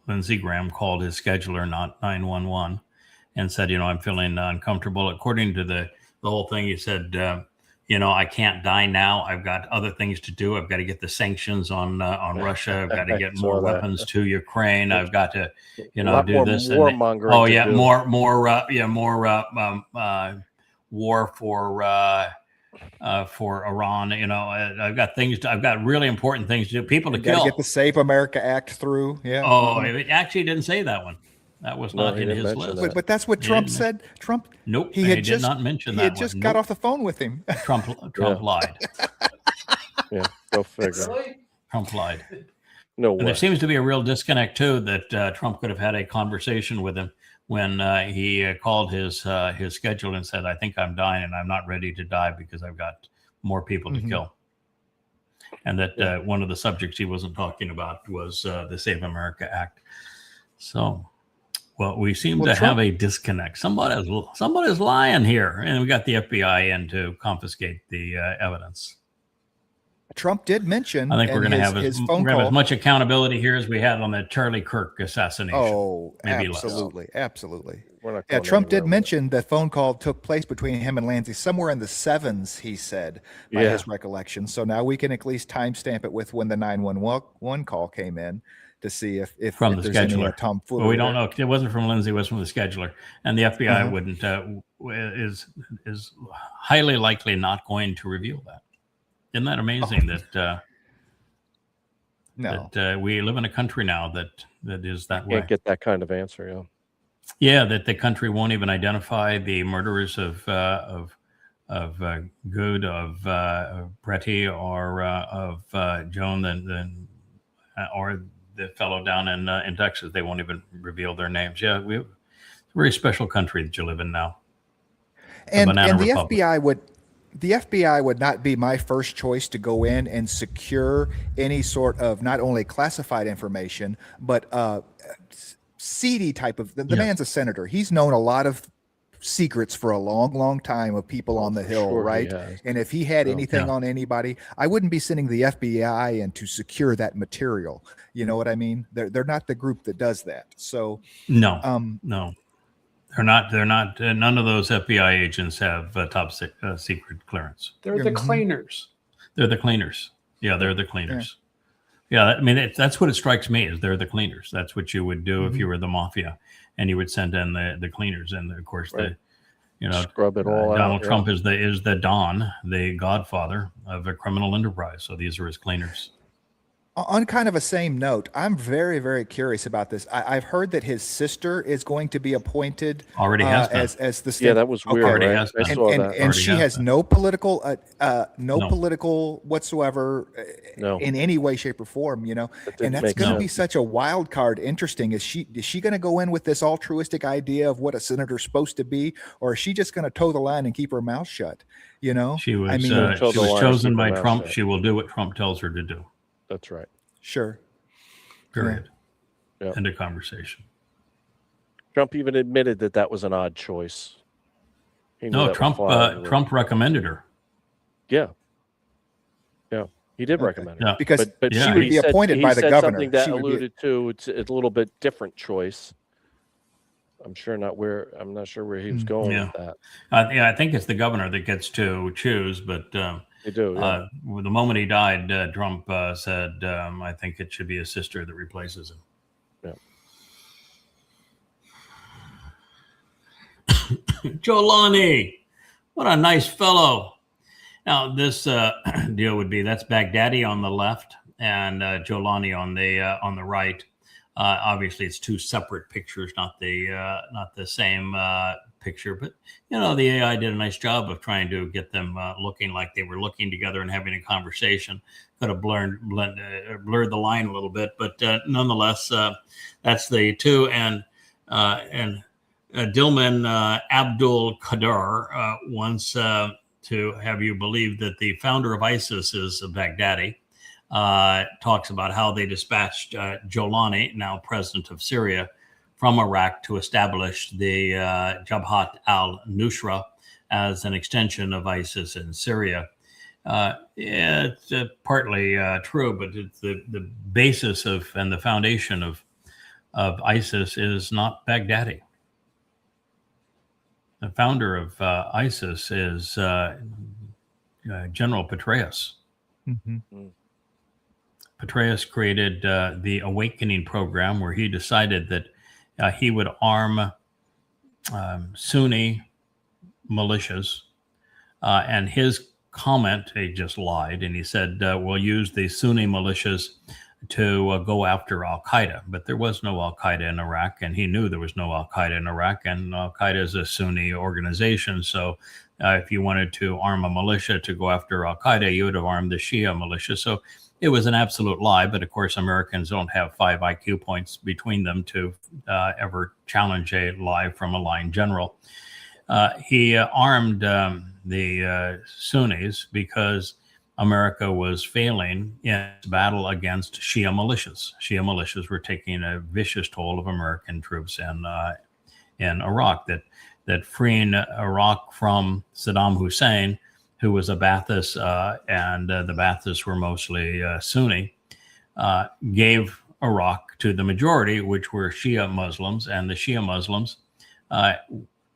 Lindsey Graham called his scheduler, not 911, and said, I'm feeling uncomfortable. According to the whole thing, he said, I can't die now. I've got other things to do. I've got to get the sanctions on Russia. I've got to get more weapons to Ukraine. I've got to, do this. Warmongering. Oh yeah, more war for Iran. I've got things. I've got really important things to do. People to kill. Get the Save America Act through. Yeah. Oh, it actually didn't say that one. That was not in his list. But that's what Trump said. Trump. Nope. He did not mention that. He had just got off the phone with him. Trump lied. Yeah, go figure. Trump lied. No way. And there seems to be a real disconnect too that Trump could have had a conversation with him when he called his scheduler and said, "I think I'm dying and I'm not ready to die because I've got more people to kill." And that one of the subjects he wasn't talking about was the Save America Act. So. Well, we seem Well, to Trump- have a disconnect. Somebody's lying here, and we got the FBI in to confiscate the evidence. Trump did mention. I think we're in going to have his as, phone we're gonna have call. as much accountability here as we had on the Charlie Kirk assassination. Oh, maybe less. absolutely. We're not Yeah, going Trump did anywhere with mention the phone call took place between him and Lindsey somewhere in the 7s, he said, by Yeah. his recollection. So now we can at least timestamp it with when the 911 call came in to see if From if the there's any scheduler. tomfoolery. Well, we don't there. know. It wasn't from Lindsey. It was from the scheduler, and the FBI Uh-huh. wouldn't is highly likely not going to reveal that. Isn't that amazing that No. that we live in a country now that is that it. Can't way? get that kind of answer. Yeah. Yeah, that the country won't even identify the murderers of Good, of Bretty, or of Joan, or the fellow down in Texas. They won't even reveal their names. Yeah, it's a very special country that you live in now. And banana the republic. FBI would not be my first choice to go in and secure any sort of not only classified information, but seedy type of. The Yeah. man's a senator. He's known a lot of secrets for a long time of people on the for Hill, sure he right? has. And if he had Yeah. anything Yeah. on anybody, I wouldn't be sending the FBI in to secure that material. You know what I mean? They're not the group that does that. So No, um, no, they're not. They're not. None of those FBI agents have top secret clearance. They're the cleaners. They're the cleaners. Yeah, they're the cleaners. Yeah, I mean, that's what it strikes me is they're the cleaners. That's what you would do if you were the mafia, and you would send in the cleaners. And of course, Right. the Scrub it all out. Donald yeah. Trump is the Don, the godfather of a criminal enterprise. So these are his cleaners. On kind of a same note, I'm very, very curious about this. I've heard that his sister is going to be appointed Already has been. as the Yeah, that was weird. Already Right? has I been. saw and that. Already she has has been. no political No. political whatsoever No. in any way, shape, or form, you know. That didn't And that's make going to sense. be such a wild card. Interesting. Is she going to go in with this altruistic idea of what a senator's supposed to be, or is she just going to toe the line and keep her mouth shut? You know, She was I mean, Toe she the was line, chosen keep her by mouth Trump. shut. She will do what Trump tells her to do. That's right. sure. Period. Yeah. End of conversation. Trump even admitted that was an odd choice. He knew that No, would Trump. fly everywhere. Trump recommended her. Yeah. Yeah. He did recommend it. Yeah. Because But she he would be appointed by the said governor. Something that She would be- alluded to it's a little bit different choice. I'm not sure where he was going Yeah. with that. I think it's the governor that gets to choose, but They do. Yeah. the moment he died, Trump said, "I think it should be his sister that replaces him." Yeah. Jolani, what a nice fellow. Now, this deal would be that's Baghdadi on the left and Jolani on the right. Obviously, it's two separate pictures, not the same picture. But you know, the AI did a nice job of trying to get them looking like they were looking together and having a conversation. Could have blurred the line a little bit, but nonetheless, that's the two. And Dilman Abdul Qadir wants to have you believe that the founder of ISIS is Baghdadi. Talks about how they dispatched Jolani, now president of Syria, from Iraq to establish the Jabhat al-Nusra as an extension of ISIS in Syria. It's partly true, but it's the basis of and the foundation of ISIS is not Baghdadi. The founder of ISIS is General Petraeus. Mm-hmm. Petraeus created the Awakening program, where he decided that he would arm Sunni militias. And his comment, he just lied, and he said, we'll use the Sunni militias to go after al-Qaeda. But there was no al-Qaeda in Iraq, and he knew there was no al-Qaeda in Iraq, and al-Qaeda is a Sunni organization. So if you wanted to arm a militia to go after al-Qaeda, you would have armed the Shia militia. So it was an absolute lie. But of course, Americans don't have 5 IQ points between them to ever challenge a lie from a lying general. He armed the Sunnis because America was failing in its battle against Shia militias. Shia militias were taking a vicious toll of American troops in Iraq. That freeing Iraq from Saddam Hussein, who was a Ba'athist, and the Ba'athists were mostly Sunni, gave Iraq to the majority, which were Shia Muslims, and the Shia Muslims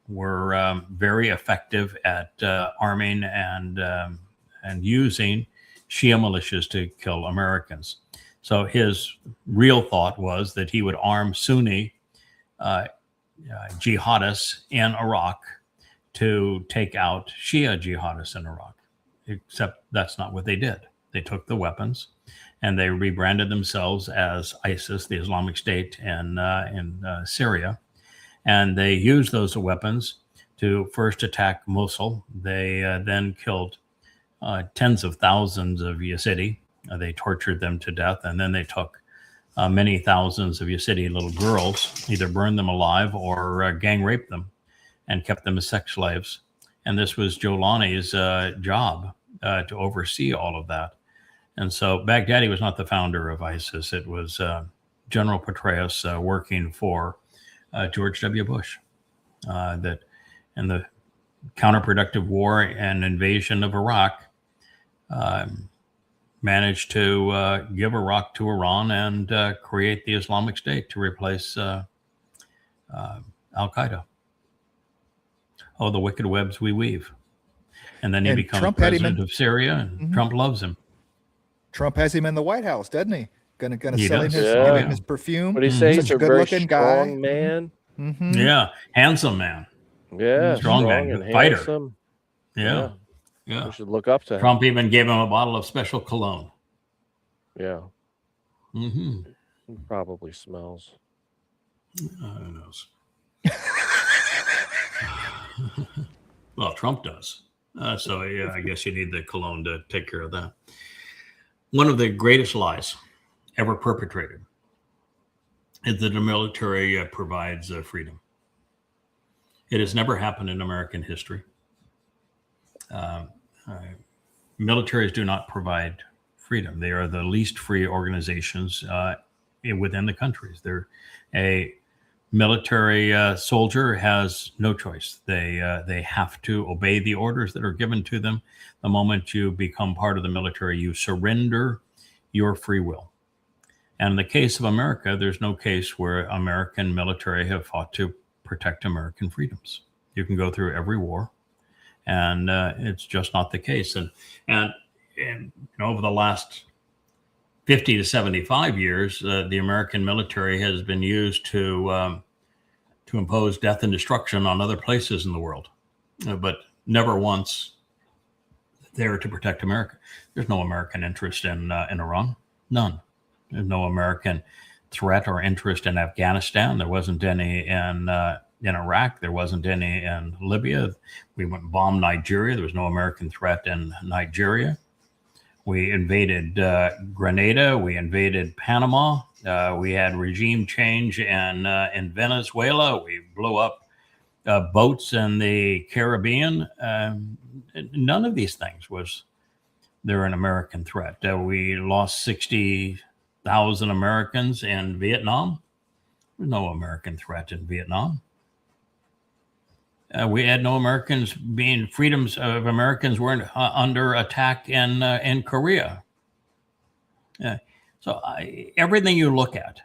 were very effective at arming and using Shia militias to kill Americans. So his real thought was that he would arm Sunni jihadists in Iraq to take out Shia jihadists in Iraq. Except that's not what they did. They took the weapons and they rebranded themselves as ISIS, the Islamic State in Syria. And they used those weapons to first attack Mosul. They then killed tens of thousands of Yazidi. They tortured them to death. And then they took many thousands of Yazidi little girls, either burned them alive or gang raped them and kept them as sex slaves. And this was Jolani's job to oversee all of that. And so Baghdadi was not the founder of ISIS. It was General Petraeus working for George W. Bush, that in the counterproductive war and invasion of Iraq, managed to give Iraq to Iran and create the Islamic State to replace Al-Qaeda. Oh, the wicked webs we weave. And then he becomes Trump president of Syria, and Trump loves him. Trump has him in the White House, doesn't he? Gonna He sell him does. his, Yeah. give him his perfume. What do you say? Such He's a a very good-looking guy. strong man. Mhm. Yeah, handsome man. Yeah, Strong man, and fighter. handsome. Yeah, yeah. We should look up to him. Trump even gave him a bottle of special cologne. Yeah, Mm-hmm. he probably smells. Who knows? Well, Trump does. So yeah, I guess you need the cologne to take care of that. One of the greatest lies ever perpetrated is that the military provides freedom. It has never happened in American history. Militaries do not provide freedom. They are the least free organizations within the countries. They're a military soldier has no choice. They have to obey the orders that are given to them. The moment you become part of the military, you surrender your free will. And in the case of America, there's no case where American military have fought to protect American freedoms. You can go through every war, and it's just not the case. And over the last 50 to 75 years, the American military has been used to impose death and destruction on other places in the world, but never once there to protect America. There's no American interest in Iran, none. There's no American threat or interest in Afghanistan. There wasn't any in Iraq. There wasn't any in Libya. We went and bombed Nigeria. There was no American threat in Nigeria. We invaded Grenada. We invaded Panama. We had regime change in Venezuela. We blew up boats in the Caribbean. None of these things was there an American threat. We lost 60,000 Americans in Vietnam. There's no American threat in Vietnam. We had no Americans freedoms of Americans weren't under attack in Korea. So everything you look at,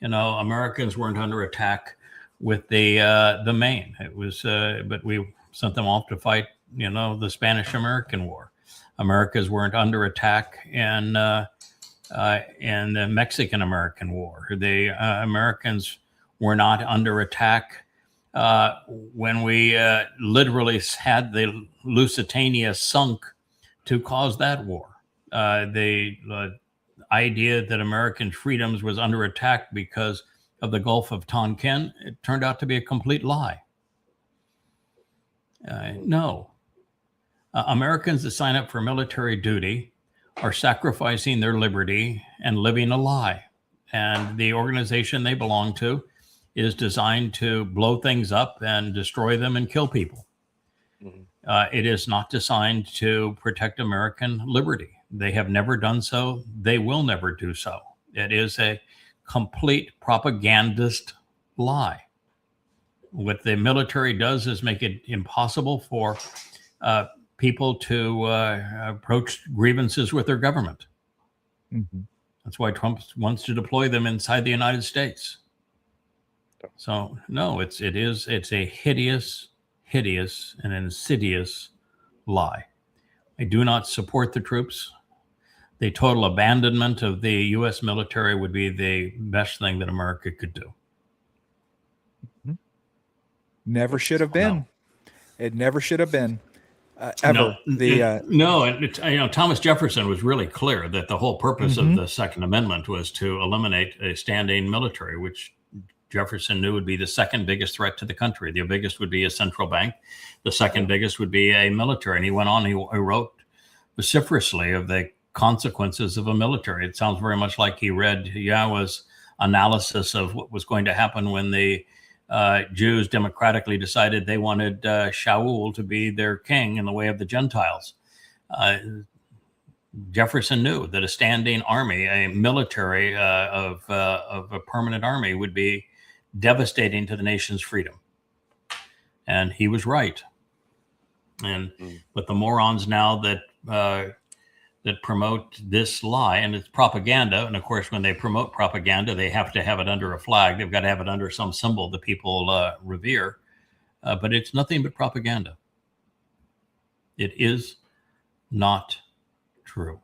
Americans weren't under attack with the Maine. It was, but we sent them off to fight, the Spanish-American War. Americans weren't under attack in the Mexican-American War. The Americans were not under attack when we literally had the Lusitania sunk to cause that war. The idea that American freedoms was under attack because of the Gulf of Tonkin, it turned out to be a complete lie. No. Americans that sign up for military duty are sacrificing their liberty and living a lie. And the organization they belong to is designed to blow things up and destroy them and kill people. It is not designed to protect American liberty. They have never done so. They will never do so. It is a complete propagandist lie. What the military does is make it impossible for people to approach grievances with their government. Mm-hmm. That's why Trump wants to deploy them inside the United States. So no, it's a hideous and insidious lie. I do not support the troops. The total abandonment of the U.S. military would be the best thing that America could do. Never should have been. No. It never should have been. Ever. And Thomas Jefferson was really clear that the whole purpose of the Second Amendment was to eliminate a standing military, which Jefferson knew would be the second biggest threat to the country. The biggest would be a central bank. The second biggest would be a military. And he went on, he wrote vociferously of the consequences of a military. It sounds very much like he read YAHOWAH's analysis of what was going to happen when the Jews democratically decided they wanted Shaul to be their king in the way of the Gentiles. Jefferson knew that a standing army, a military of a permanent army, would be devastating to the nation's freedom. And he was right. And but the morons now that promote this lie, and it's propaganda. And of course, when they promote propaganda, they have to have it under a flag. They've got to have it under some symbol that people revere. But it's nothing but propaganda. It is not true.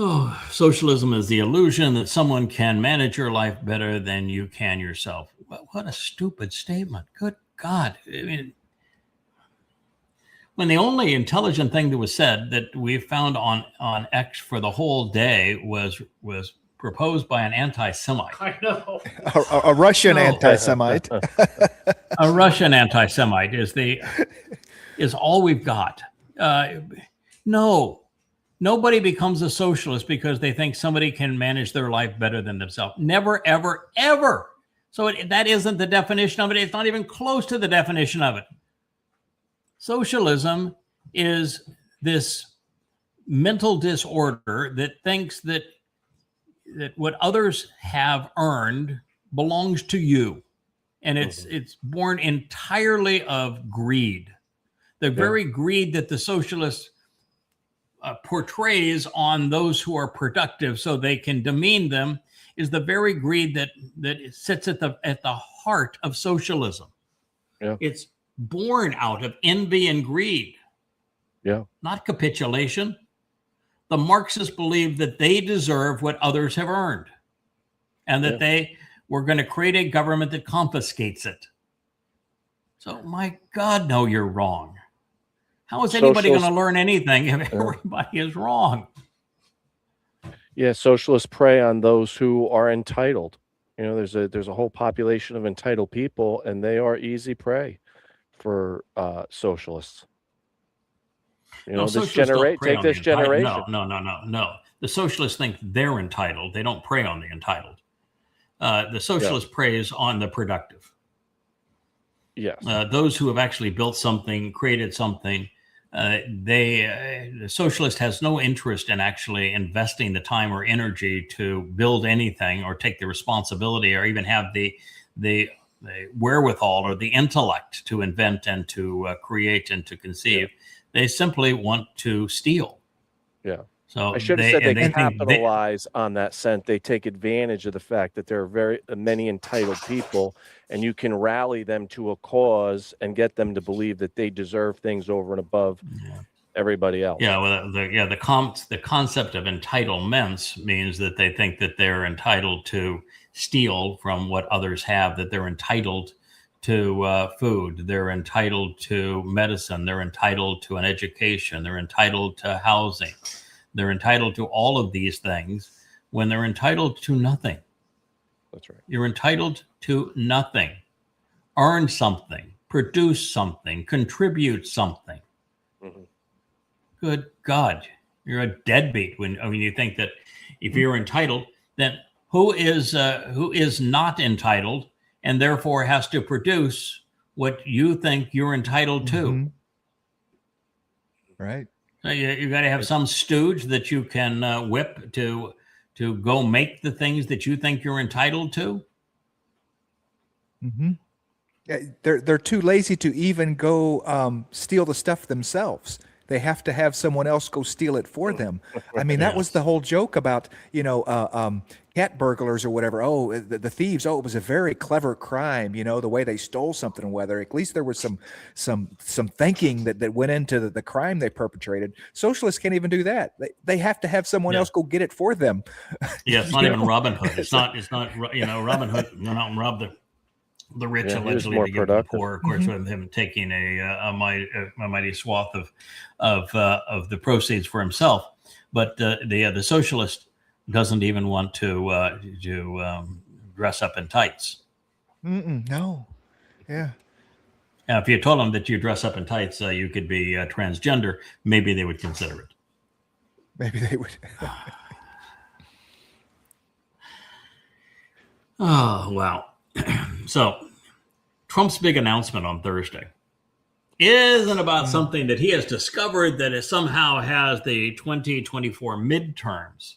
Oh, socialism is the illusion that someone can manage your life better than you can yourself. What a stupid statement. Good God. I mean, when the only intelligent thing that was said that we found on X for the whole day was proposed by an anti-Semite. I know. A Russian anti-Semite. A Russian anti-Semite is all we've got. No. Nobody becomes a socialist because they think somebody can manage their life better than themselves. Never, ever, ever. So that isn't the definition of it. It's not even close to the definition of it. Socialism is this mental disorder that thinks that what others have earned belongs to you. And it's born entirely of greed. The very greed that the socialist portrays on those who are productive so they can demean them is the very greed that sits at the heart of socialism. Yeah. It's born out of envy and greed. Yeah. Not capitulation. The Marxists believe that they deserve what others have earned and that they were going to create a government that confiscates it. So, my God, no, you're wrong. How is anybody going to learn anything if everybody is wrong? Yeah, socialists prey on those who are entitled. You know, there's a whole population of entitled people, and they are easy prey for socialists. You know, take this generation. No. The socialists think they're entitled. They don't prey on the entitled. The socialist preys on the productive. Yes. Those who have actually built something, created something, the socialist has no interest in actually investing the time or energy to build anything or take the responsibility or even have the wherewithal or the intellect to invent and to create and to conceive. They simply want to steal. Yeah. So I should have said they capitalize on that sense. They take advantage of the fact that there are very many entitled people, and you can rally them to a cause and get them to believe that they deserve things over and above everybody else. Yeah, well, the concept of entitlements means that they think that they're entitled to steal from what others have, that they're entitled to food, they're entitled to medicine, they're entitled to an education, they're entitled to housing. They're entitled to all of these things when they're entitled to nothing. That's right. You're entitled to nothing. Earn something, produce something, contribute something. Mm-hmm. Good God, you're a deadbeat when you think that if you're entitled, then who is not entitled and therefore has to produce what you think you're entitled to. Mhm. Right. So you got to have some stooge that you can whip to go make the things that you think you're entitled to. Mm-hmm. Yeah, they're too lazy to even go steal the stuff themselves. They have to have someone else go steal it for them. I mean, that was the whole joke about, cat burglars or whatever. Oh, the thieves. Oh, it was a very clever crime. The way they stole something, or whether at least there was some thinking that went into the crime they perpetrated. Socialists can't even do that. They have to have someone else go get it for them. Yeah, it's not even Robin Hood. It's not. Robin Hood went out and robbed the rich allegedly to give to the poor. Of course, with him taking a mighty swath of the proceeds for himself. But the socialist doesn't even want to dress up in tights. No. Yeah. Now, if you told them that you dress up in tights, you could be transgender, maybe they would consider it. Maybe they would. Oh, wow. So Trump's big announcement on Thursday isn't about something that he has discovered that it somehow has the 2024 midterms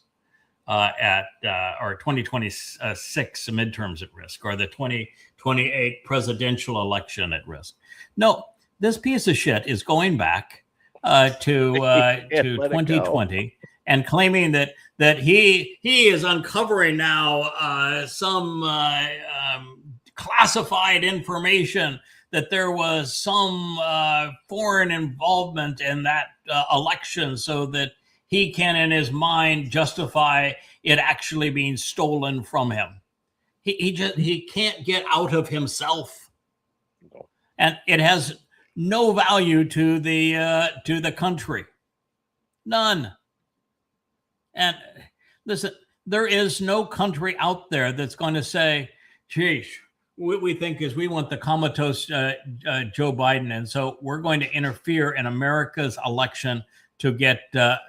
or 2026 midterms at risk, or the 2028 presidential election at risk. No, this piece of shit is going back to 2020 and claiming that he is uncovering now some classified information that there was some foreign involvement in that election, so that he can, in his mind, justify it actually being stolen from him. He can't get out of himself, and it has no value to the country, none. And listen, there is no country out there that's going to say, "Geez, what we think is we want the comatose Joe Biden, and so we're going to interfere in America's election to get the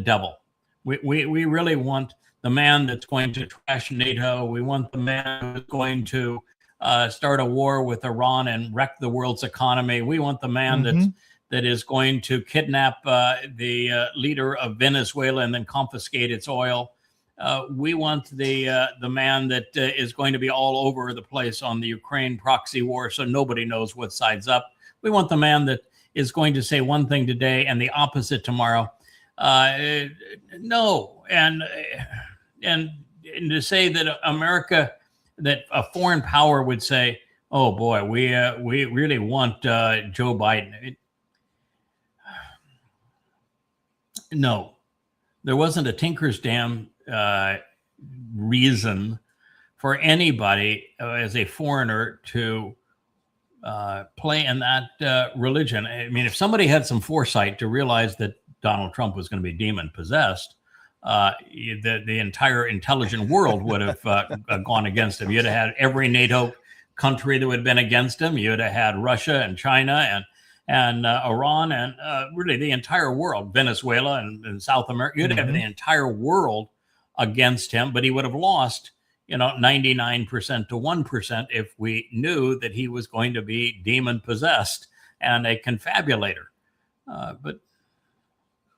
devil. We really want the man that's going to trash NATO. We want the man who's going to start a war with Iran and wreck the world's economy. We want the man that is going to kidnap the leader of Venezuela and then confiscate its oil. We want the man that is going to be all over the place on the Ukraine proxy war, so nobody knows what side's up. We want the man that is going to say one thing today and the opposite tomorrow. No, and to say that America, that a foreign power would say, "Oh boy, we really want Joe Biden." No, there wasn't a tinker's damn reason for anybody as a foreigner to play in that religion. I mean, if somebody had some foresight to realize that Donald Trump was going to be demon possessed, the entire intelligent world would have gone against him. You'd have had every NATO country that would have been against him. You'd have had Russia and China and Iran and really the entire world, Venezuela and South America. You'd have the entire world against him, but he would have lost 99% to 1% if we knew that he was going to be demon possessed and a confabulator. But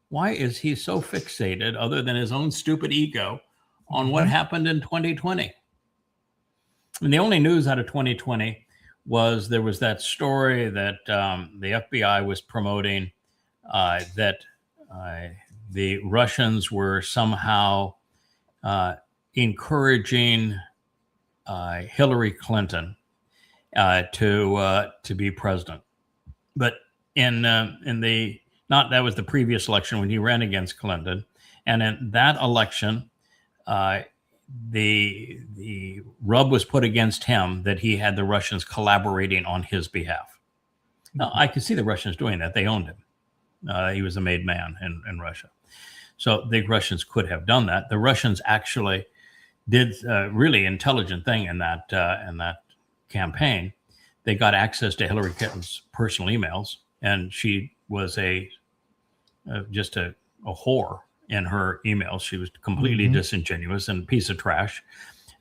why is he so fixated, other than his own stupid ego, on what happened in 2020? And the only news out of 2020 was there was that story that the FBI was promoting that the Russians were somehow encouraging Hillary Clinton to be president. But that was the previous election when he ran against Clinton, and in that election, the rub was put against him that he had the Russians collaborating on his behalf. Now, I could see the Russians doing that. They owned him. He was a made man in Russia. So the Russians could have done that. The Russians actually did a really intelligent thing in that campaign. They got access to Hillary Clinton's personal emails, and she was just a whore in her emails. She was completely disingenuous and a piece of trash.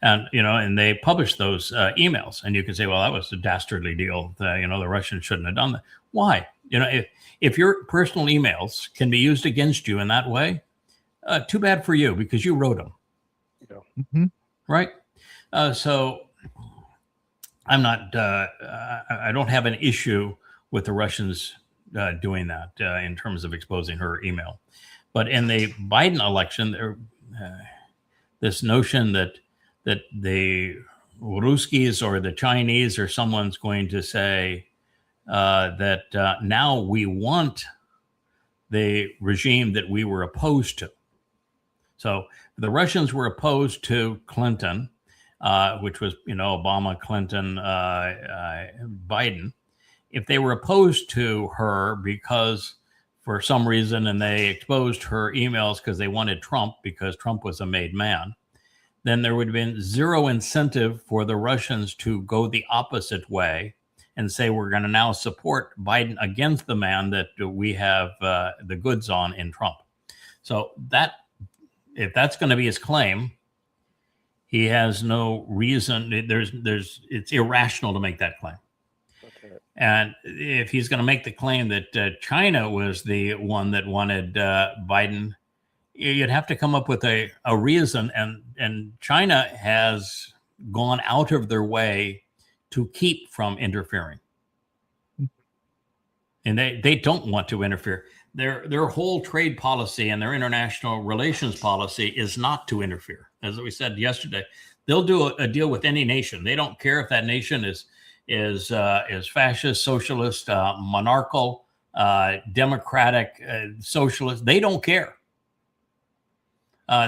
And, and they published those emails. And you can say, well, that was a dastardly deal. The Russians shouldn't have done that. Why? If your personal emails can be used against you in that way, too bad for you, because you wrote them. Yeah. Right? So I'm not, I don't have an issue with the Russians doing that in terms of exposing her email. But in the Biden election, this notion that the Ruskies or the Chinese or someone's going to say that now we want the regime that we were opposed to. So the Russians were opposed to Clinton, which was, Obama, Clinton, Biden. If they were opposed to her because for some reason, and they exposed her emails because they wanted Trump, because Trump was a made man, then there would have been zero incentive for the Russians to go the opposite way and say, we're going to now support Biden against the man that we have the goods on in Trump. So that, if that's going to be his claim, he has no reason. It's irrational to make that claim. Okay. And if he's going to make the claim that China was the one that wanted Biden, you'd have to come up with a reason. And China has gone out of their way to keep from interfering. And they don't want to interfere. Their whole trade policy and their international relations policy is not to interfere. As we said yesterday, they'll do a deal with any nation. They don't care if that nation is fascist, socialist, monarchical, democratic, socialist. They don't care.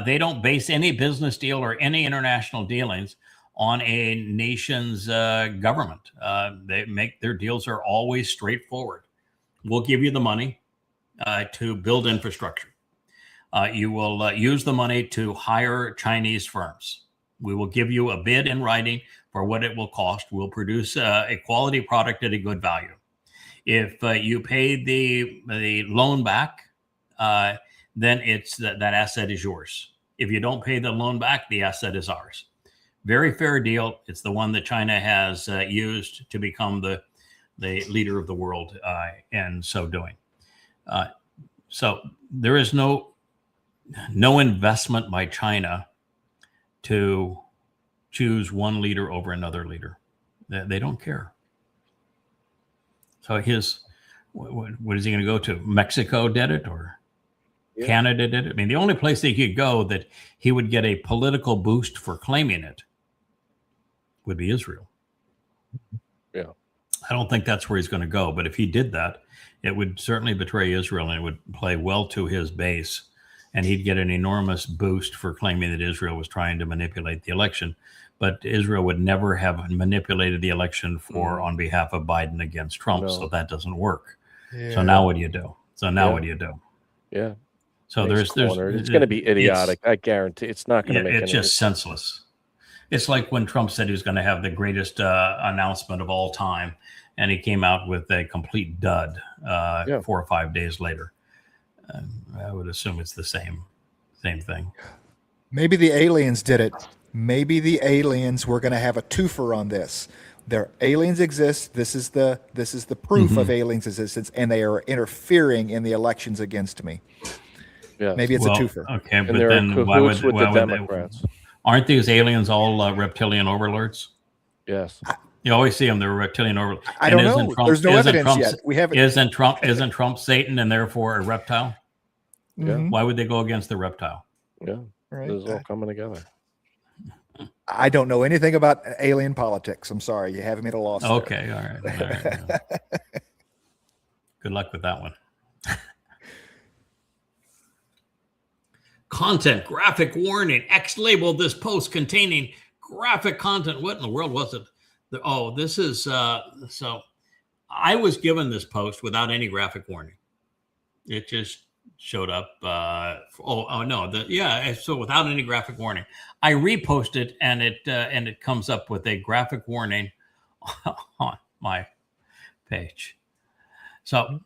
They don't base any business deal or any international dealings on a nation's government. Their deals are always straightforward. We'll give you the money to build infrastructure. You will use the money to hire Chinese firms. We will give you a bid in writing for what it will cost. We'll produce a quality product at a good value. If you pay the loan back, then it's that asset is yours. If you don't pay the loan back, the asset is ours. Very fair deal. It's the one that China has used to become the leader of the world in so doing. So there is no investment by China to choose one leader over another leader. They don't care. So what is he going to go to? Mexico did it, or Canada did it? I mean, the only place he could go that he would get a political boost for claiming it would be Israel. Yeah. I don't think that's where he's going to go. But if he did that, it would certainly betray Israel, and it would play well to his base. And he'd get an enormous boost for claiming that Israel was trying to manipulate the election. But Israel would never have manipulated the election on behalf of Biden against Trump. No. So that doesn't work. Yeah. So now what do you do? What do you do? Yeah. So it's going to be idiotic. I guarantee it's not going to make it's just senseless. It's like when Trump said he was going to have the greatest announcement of all time, and he came out with a complete dud 4 or 5 days later. I would assume it's the same thing. Maybe the aliens did it. Maybe the aliens were going to have a twofer on this. Their aliens exist. This is the proof of aliens' existence, and they are interfering in the elections against me. Yeah. Maybe it's a twofer. Okay, but then why would the Democrats? Aren't these aliens all reptilian overlords? Yes. You always see them; they're reptilian overlords. I don't know. There's no evidence yet. We haven't. Isn't Trump Satan and therefore a reptile? Yeah. Why would they go against the reptile? Yeah. Right. This is all coming together. I don't know anything about alien politics. I'm sorry. You have me at a loss. Okay. All right. Good luck with that one. Content, graphic warning. X labeled this post containing graphic content. What in the world was it? This is so I was given this post without any graphic warning. It just showed up. So without any graphic warning, I reposted and it comes up with a graphic warning on my page. So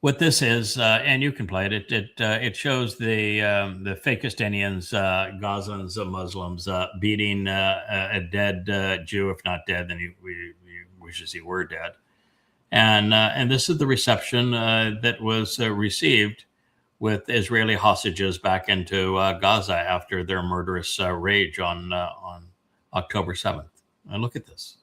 What this is, and you can play it. It shows the Fakistinians, Gazans, Muslims beating a dead Jew. If not dead, then we should see we're dead. And this is the reception that was received with Israeli hostages back into Gaza after their murderous rage on October 7th. And look at this.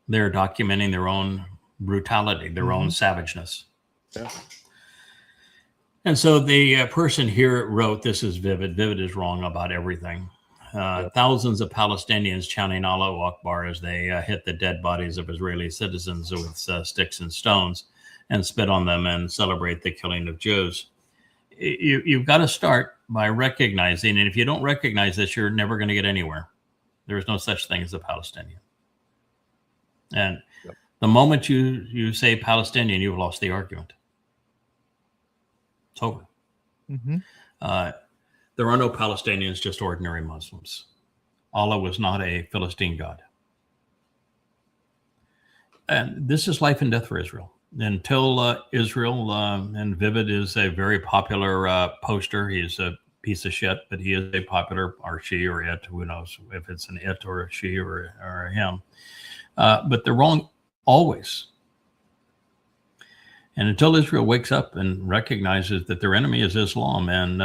They're documenting their own brutality, their own savageness. Yeah. And so the person here wrote, this is Vivid. Vivid is wrong about everything. Thousands of Palestinians chanting Allahu Akbar as they hit the dead bodies of Israeli citizens with sticks and stones and spit on them and celebrate the killing of Jews. You've got to start by recognizing, and if you don't recognize this, you're never going to get anywhere. There is no such thing as a Palestinian. And the moment you say Palestinian, you've lost the argument. It's over. There are no Palestinians, just ordinary Muslims. Allah was not a Philistine god. And this is life and death for Israel. Until Israel, and Vivid is a very popular poster. He's a piece of shit, but he is a popular, or she or it, who knows if it's an it or a she or a him. But they're wrong always. And until Israel wakes up and recognizes that their enemy is Islam and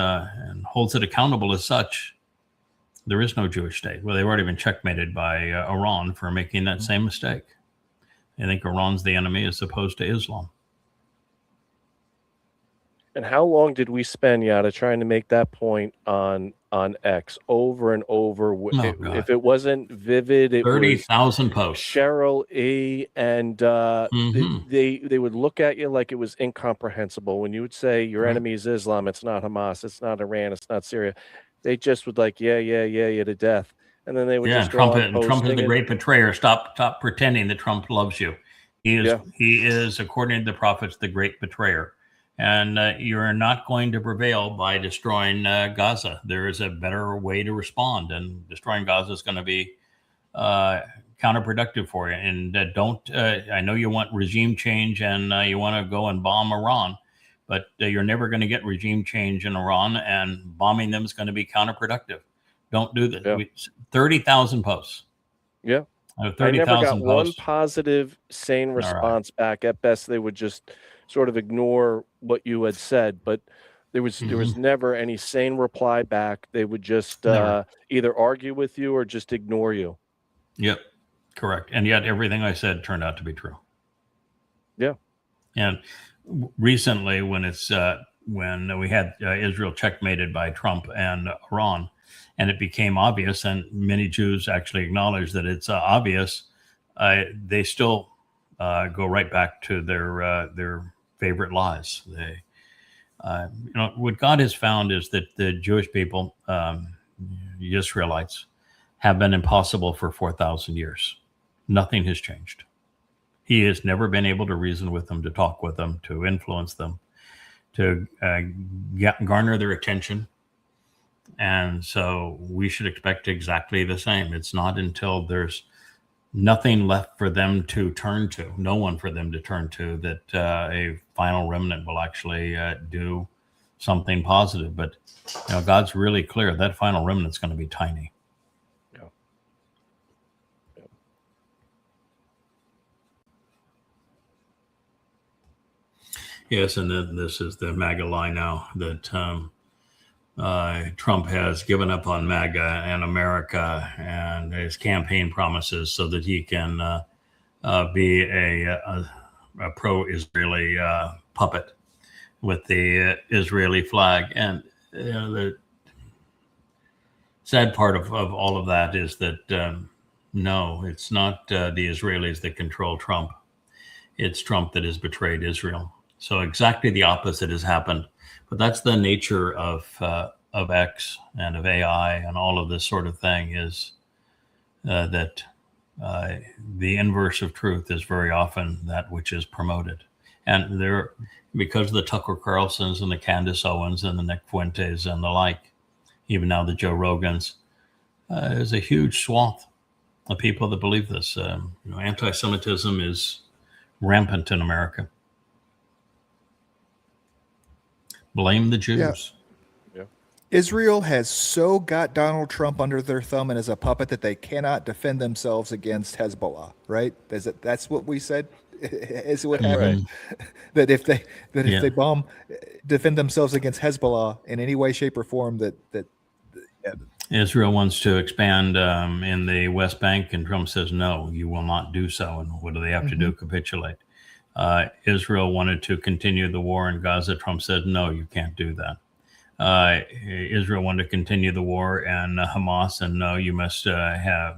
holds it accountable as such, there is no Jewish state. Well, they've already been checkmated by Iran for making that same mistake. I think Iran's the enemy as opposed to Islam. And how long did we spend, Yada, trying to make that point on X over and over? If it wasn't Vivid, it 30,000 posts. Cheryl E. And they would look at you like it was incomprehensible. When you would say your enemy is Islam, it's not Hamas, it's not Iran, it's not Syria. They just would like, yeah, to death. And then they would just Trump is the great betrayer. Stop pretending that Trump loves you. He is, according to the prophets, the great betrayer. And you're not going to prevail by destroying Gaza. There is a better way to respond, and destroying Gaza is going to be counterproductive for you. And I know you want regime change and you want to go and bomb Iran, but you're never going to get regime change in Iran, and bombing them is going to be counterproductive. Don't do that. Yeah. 30,000 posts. Yeah. 30,000 I never got posts. one positive, sane response back. At best, they would just sort of ignore what you had said, but there was never any sane reply back. They would just either argue with you or just ignore you. Yep, correct. And yet everything I said turned out to be true. Yeah. And recently, when we had Israel checkmated by Trump and Iran, and it became obvious, and many Jews actually acknowledge that it's obvious, they still go right back to their favorite lies. What God has found is that the Jewish people, the Israelites, have been impossible for 4,000 years. Nothing has changed. He has never been able to reason with them, to talk with them, to influence them, to garner their attention. And so we should expect exactly the same. It's not until there's nothing left for them to turn to, no one for them to turn to, that a final remnant will actually do something positive. But God's really clear that final remnant's going to be tiny. Yes, and then this is the MAGA lie now, that Trump has given up on MAGA and America and his campaign promises so that he can be a pro-Israeli puppet with the Israeli flag. And the sad part of all of that is that, no, it's not the Israelis that control Trump. It's Trump that has betrayed Israel. So exactly the opposite has happened. But that's the nature of X and of AI and all of this sort of thing, is that the inverse of truth is very often that which is promoted. And there, because of the Tucker Carlsons and the Candace Owens and the Nick Fuentes and the like, even now the Joe Rogans, there's a huge swath of people that believe this. Anti-Semitism is rampant in America. Blame the Jews. Israel has so got Donald Trump under their thumb and as a puppet that they cannot defend themselves against Hezbollah, right? That's what we said is what happened. That if they bomb, defend themselves against Hezbollah in any way, shape, or form, that Israel wants to expand in the West Bank, and Trump says, no, you will not do so. And what do they have to do? Capitulate. Israel wanted to continue the war in Gaza. Trump said, no, you can't do that. Israel wanted to continue the war and Hamas, and no, you must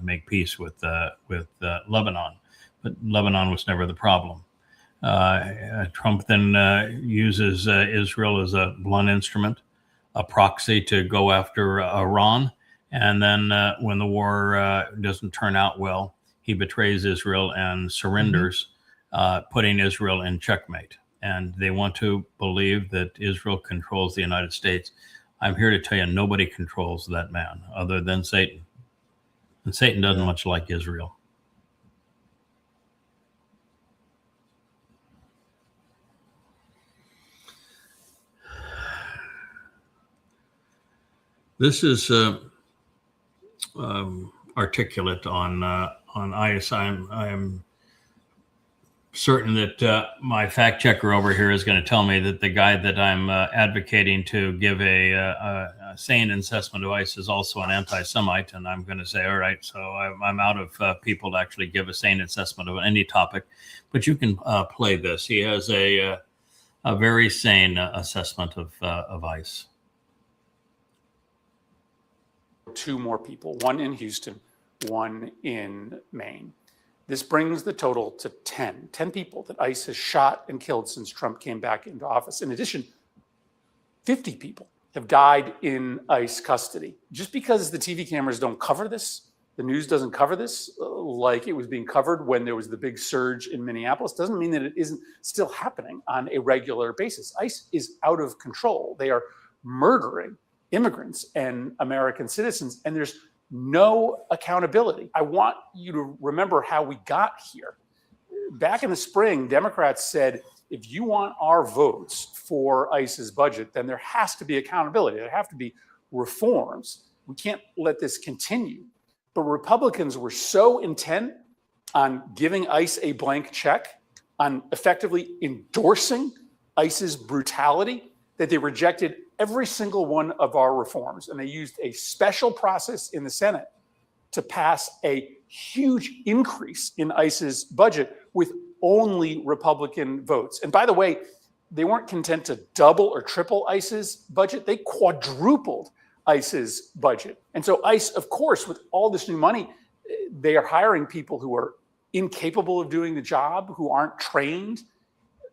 make peace with Lebanon. But Lebanon was never the problem. Trump then uses Israel as a blunt instrument, a proxy to go after Iran. And then when the war doesn't turn out well, he betrays Israel and surrenders, putting Israel in checkmate. And they want to believe that Israel controls the United States. I'm here to tell you, nobody controls that man other than Satan. And Satan doesn't much like Israel. This is articulate on ICE. I am certain that my fact checker over here is going to tell me that the guy that I'm advocating to give a sane assessment of ICE is also an anti-Semite, and I'm going to say, all right, so I'm out of people to actually give a sane assessment of any topic, but you can play this. He has a very sane assessment of ICE. 2 more people, one in Houston, one in Maine. This brings the total to 10 people that ICE has shot and killed since Trump came back into office. In addition, 50 people have died in ICE custody. Just because the TV cameras don't cover this, the news doesn't cover this like it was being covered when there was the big surge in Minneapolis, doesn't mean that it isn't still happening on a regular basis. ICE is out of control. They are murdering immigrants and American citizens, and there's no accountability. I want you to remember how we got here. Back in the spring, Democrats said, if you want our votes for ICE's budget, then there has to be accountability. There have to be reforms. We can't let this continue. But Republicans were so intent on giving ICE a blank check, on effectively endorsing ICE's brutality, that they rejected every single one of our reforms. And they used a special process in the Senate to pass a huge increase in ICE's budget with only Republican votes. And by the way, they weren't content to double or triple ICE's budget. They quadrupled ICE's budget. And so ICE, of course, with all this new money, they are hiring people who are incapable of doing the job, who aren't trained.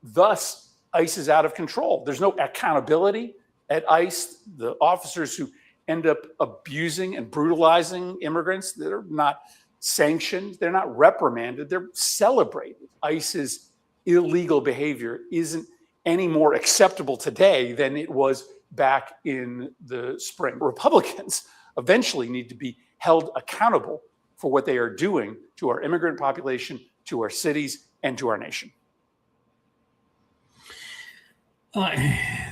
Thus, ICE is out of control. There's no accountability at ICE. The officers who end up abusing and brutalizing immigrants, they're not sanctioned, they're not reprimanded, they're celebrated. ICE's illegal behavior isn't any more acceptable today than it was back in the spring. Republicans eventually need to be held accountable for what they are doing to our immigrant population, to our cities, and to our nation.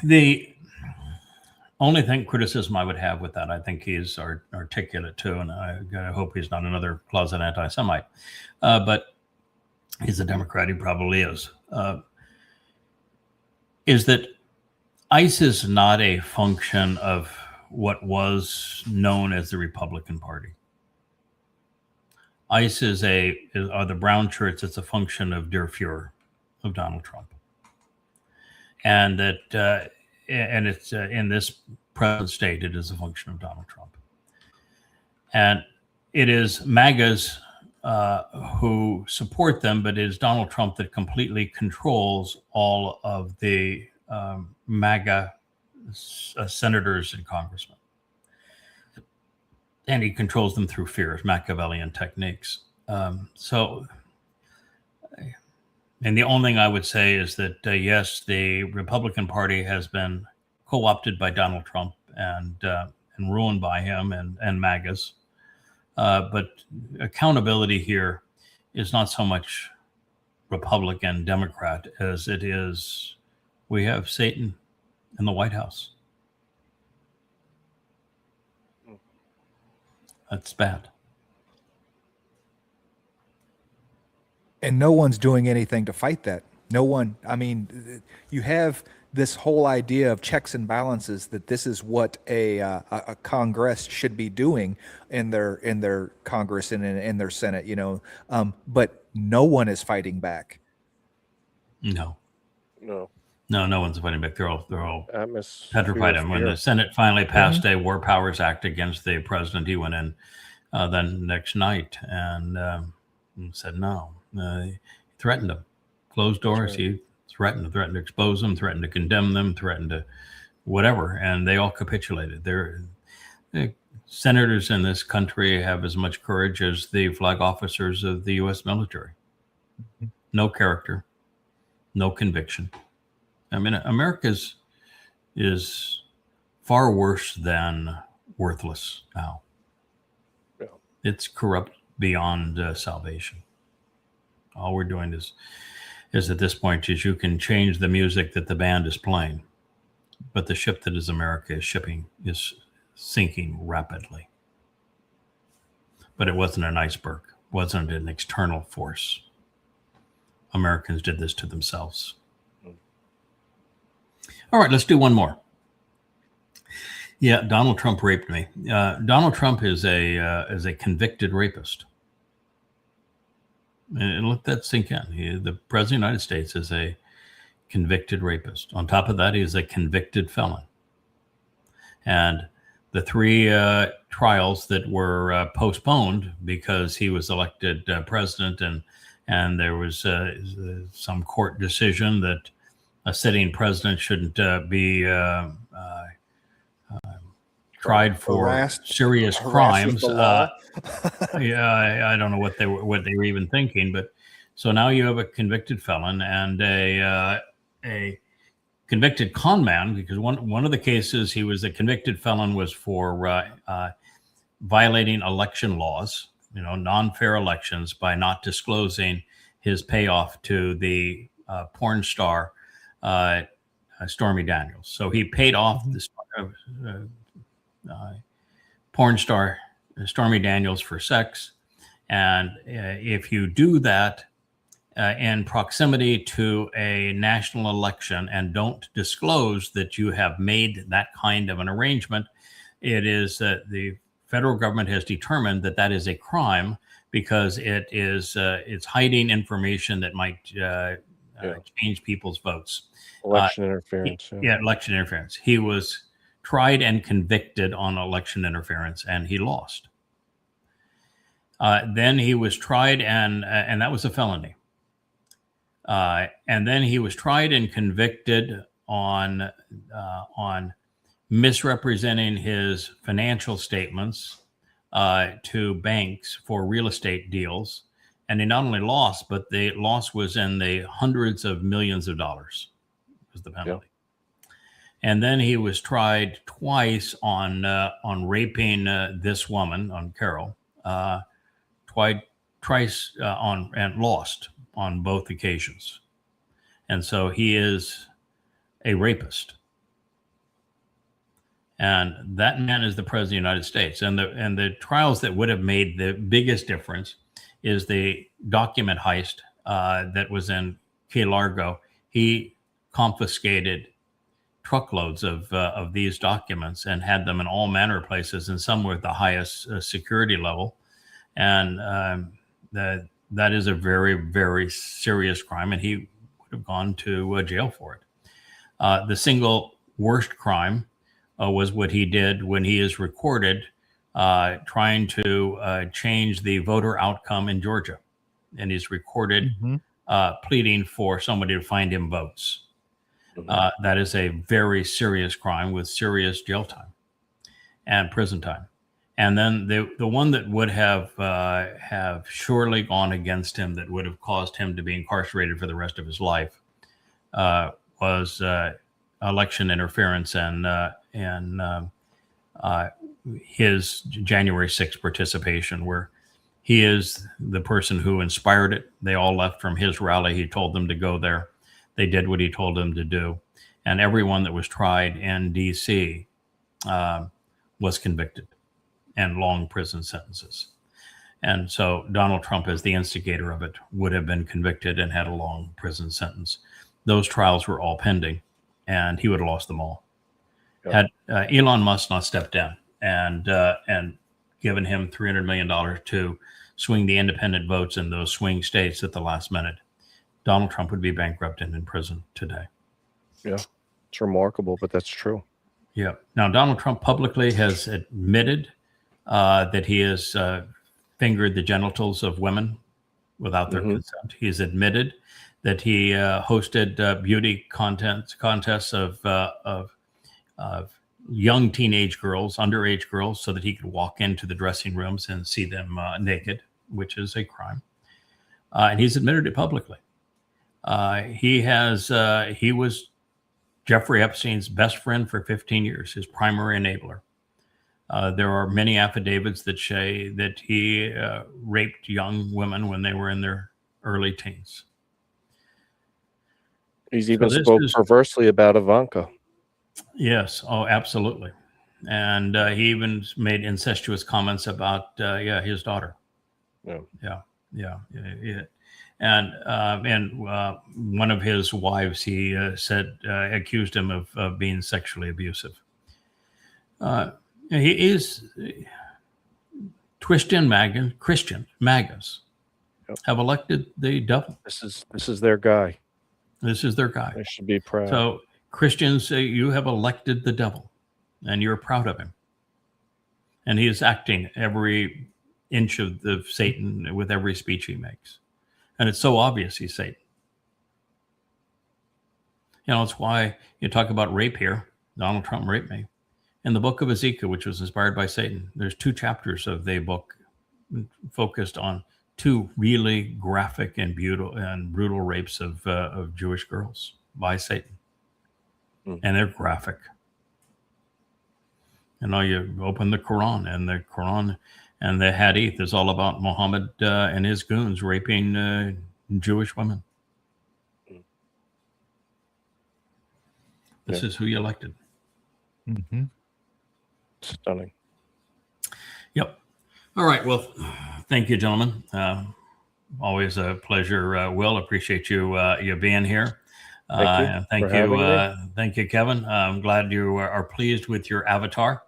The only criticism I would have with that, I think he's articulate too, and I hope he's not another closet anti-Semite, but he's a Democrat, he probably is that ICE is not a function of what was known as the Republican Party. ICE are the brown shirts. It's a function of Der Fuhrer, of Donald Trump. And that, and it's in this present state, it is a function of Donald Trump. And it is MAGAs who support them, but it is Donald Trump that completely controls all of the MAGA senators and congressmen. And he controls them through fear, Machiavellian techniques. And the only thing I would say is that, yes, the Republican Party has been co-opted by Donald Trump and ruined by him and MAGAs. But accountability here is not so much Republican, Democrat, as it is we have Satan in the White House. That's bad. And no one's doing anything to fight that. No one, I mean, you have this whole idea of checks and balances, that this is what a Congress should be doing in their Congress and in their Senate, you know, but no one is fighting back. No. No. No one's fighting back. They're all Atmosphere petrified. And when the Senate finally passed a War Powers Act against the president, he went in then next night and said no. He threatened them. Closed doors. Right. He threatened to expose them, threatened to condemn them, threatened to whatever, and they all capitulated. The senators in this country have as much courage as the flag officers of the U.S. military. No character, no conviction. I mean, America is far worse than worthless now. Yeah. It's corrupt beyond salvation. All we're doing is at this point is you can change the music that the band is playing, but the ship that is America is sinking rapidly. But it wasn't an iceberg, wasn't an external force. Americans did this to themselves. All right, let's do one more. Yeah, Donald Trump raped me. Donald Trump is a convicted rapist. And let that sink in. The President of the United States is a convicted rapist. On top of that, he is a convicted felon. And the three trials that were postponed because he was elected president, and there was some court decision that a sitting president shouldn't be tried for serious crimes. Yeah, I don't know what they were even thinking, but so now you have a convicted felon and a convicted con man, because one of the cases he was a convicted felon was for violating election laws, non-fair elections, by not disclosing his payoff to the porn star Stormy Daniels. So he paid off the porn star Stormy Daniels for sex, and if you do that in proximity to a national election and don't disclose that you have made that kind of an arrangement, it is the federal government has determined that is a crime, because it's hiding information that might change people's votes. Election interference. Election interference. He was tried and convicted on election interference, and he lost. Then he was tried, and that was a felony. And then he was tried and convicted on misrepresenting his financial statements to banks for real estate deals. And he not only lost, but the loss was in the hundreds of millions of dollars was the penalty. Yep. And then he was tried twice on raping this woman, on Carol, twice and lost on both occasions. And so he is a rapist. And that man is the President of the United States. And the trials that would have made the biggest difference is the document heist that was in Key Largo. He confiscated truckloads of these documents and had them in all manner of places, and some were at the highest security level. And that is a very, very serious crime, and he would have gone to jail for it. The single worst crime was what he did when he is recorded trying to change the voter outcome in Georgia. And he's recorded pleading for somebody to find him votes. That is a very serious crime with serious jail time and prison time. And then the one that would have surely gone against him, that would have caused him to be incarcerated for the rest of his life, was election interference and his January 6th participation, where he is the person who inspired it. They all left from his rally. He told them to go there. They did what he told them to do. and everyone that was tried in D.C. Was convicted and long prison sentences. And so Donald Trump, as the instigator of it, would have been convicted and had a long prison sentence. Those trials were all pending, and he would have lost them all. Yep. Had Elon Musk not stepped in and given him $300 million to swing the independent votes in those swing states at the last minute, Donald Trump would be bankrupt and in prison today. Yeah, it's remarkable, but that's true. Yeah. Now, Donald Trump publicly has admitted that he has fingered the genitals of women without their consent. He's admitted that he hosted beauty contests of young teenage girls, underage girls, so that he could walk into the dressing rooms and see them naked, which is a crime. And he's admitted it publicly. He was Jeffrey Epstein's best friend for 15 years, his primary enabler. There are many affidavits that say that he raped young women when they were in their early teens. He's even spoke perversely about Ivanka. Yes. Oh, absolutely. And he even made incestuous comments about, his daughter. Yeah. And one of his wives, he accused him of being sexually abusive. He is Christian MAGAs have elected the devil. This is their guy. This is their guy. They should be proud. So Christians, you have elected the devil, and you're proud of him. And he is acting every inch of the Satan with every speech he makes. And it's so obvious he's Satan. You know, it's why you talk about rape here. Donald Trump raped me. In the book of Ezekiel, which was inspired by Satan, there's 2 chapters of the book focused on 2 really graphic and brutal rapes of Jewish girls by Satan. And they're graphic. You know, you open the Quran, and the Hadith is all about Muhammad and his goons raping Jewish women. This is who you elected. Mm-hmm. Stunning. Yep. All right. Well, thank you, gentlemen. Always a pleasure. Will, appreciate you being here. Thank you, Kevin. I'm glad you are pleased with your avatar,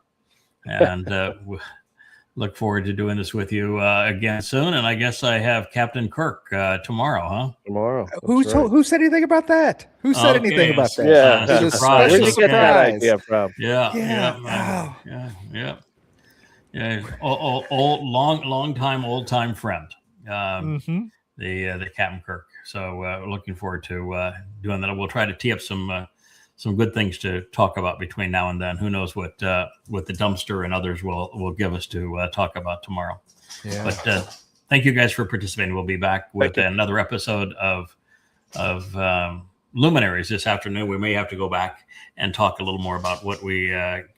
and look forward to doing this with you again soon. And I guess I have Captain Kirk tomorrow, huh? Tomorrow. Who said anything about that? Who said anything about that? Yeah. It was a Surprise. Where'd you special get that surprise. idea from? Old time friend. The Captain Kirk. So looking forward to doing that. We'll try to tee up some good things to talk about between now and then. Who knows what the dumpster and others will give us to talk about tomorrow. Yeah. But thank you guys for participating. We'll be back with another episode of Luminaries this afternoon. We may have to go back and talk a little more about what we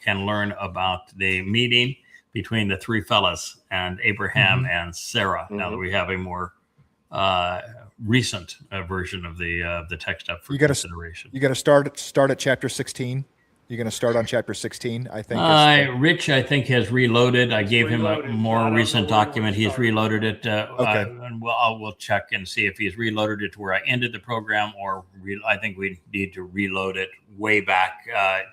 can learn about the meeting between the 3 fellas and Abraham and Sarah. Now that we have a more recent version of the text up for consideration. You got to start at chapter 16. You're going to start on chapter 16, I think. Rich, I think, has reloaded. I gave him a more recent document. He's reloaded it. Okay. And we'll check and see if he's reloaded it to where I ended the program, or I think we need to reload it way back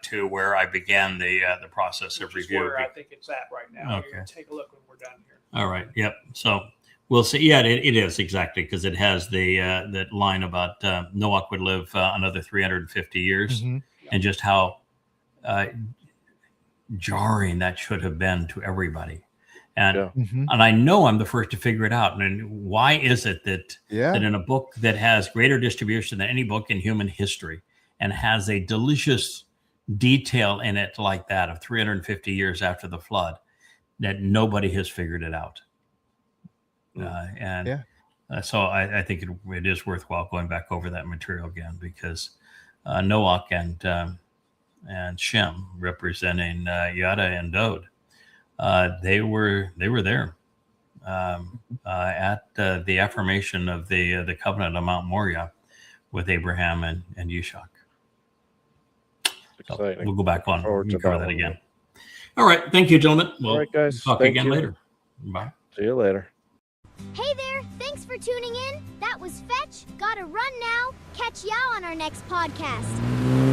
to where I began the process of review. Where I think it's at right now. Okay. Take a look when we're done here. All right. Yep. So we'll see. Yeah, it is exactly, because it has that line about Noah would live another 350 years, and just how jarring that should have been to everybody. And and I know I'm the first to figure it out. And why is it that in a book that has greater distribution than any book in human history and has a delicious detail in it like that of 350 years after the flood, that nobody has figured it out? So I think it is worthwhile going back over that material again, because Noah and Shem, representing Yada and Dod, they were there at the affirmation of the covenant of Mount Moriah with Abraham and Yishak. Exciting. We'll go back on. Forward to We'll cover that that one. again. All right. Thank you, gentlemen. We'll All right, guys. talk Thank again you. later. Bye. See you later. Hey there, thanks for tuning in. That was Fetch. Gotta run now. Catch y'all on our next podcast.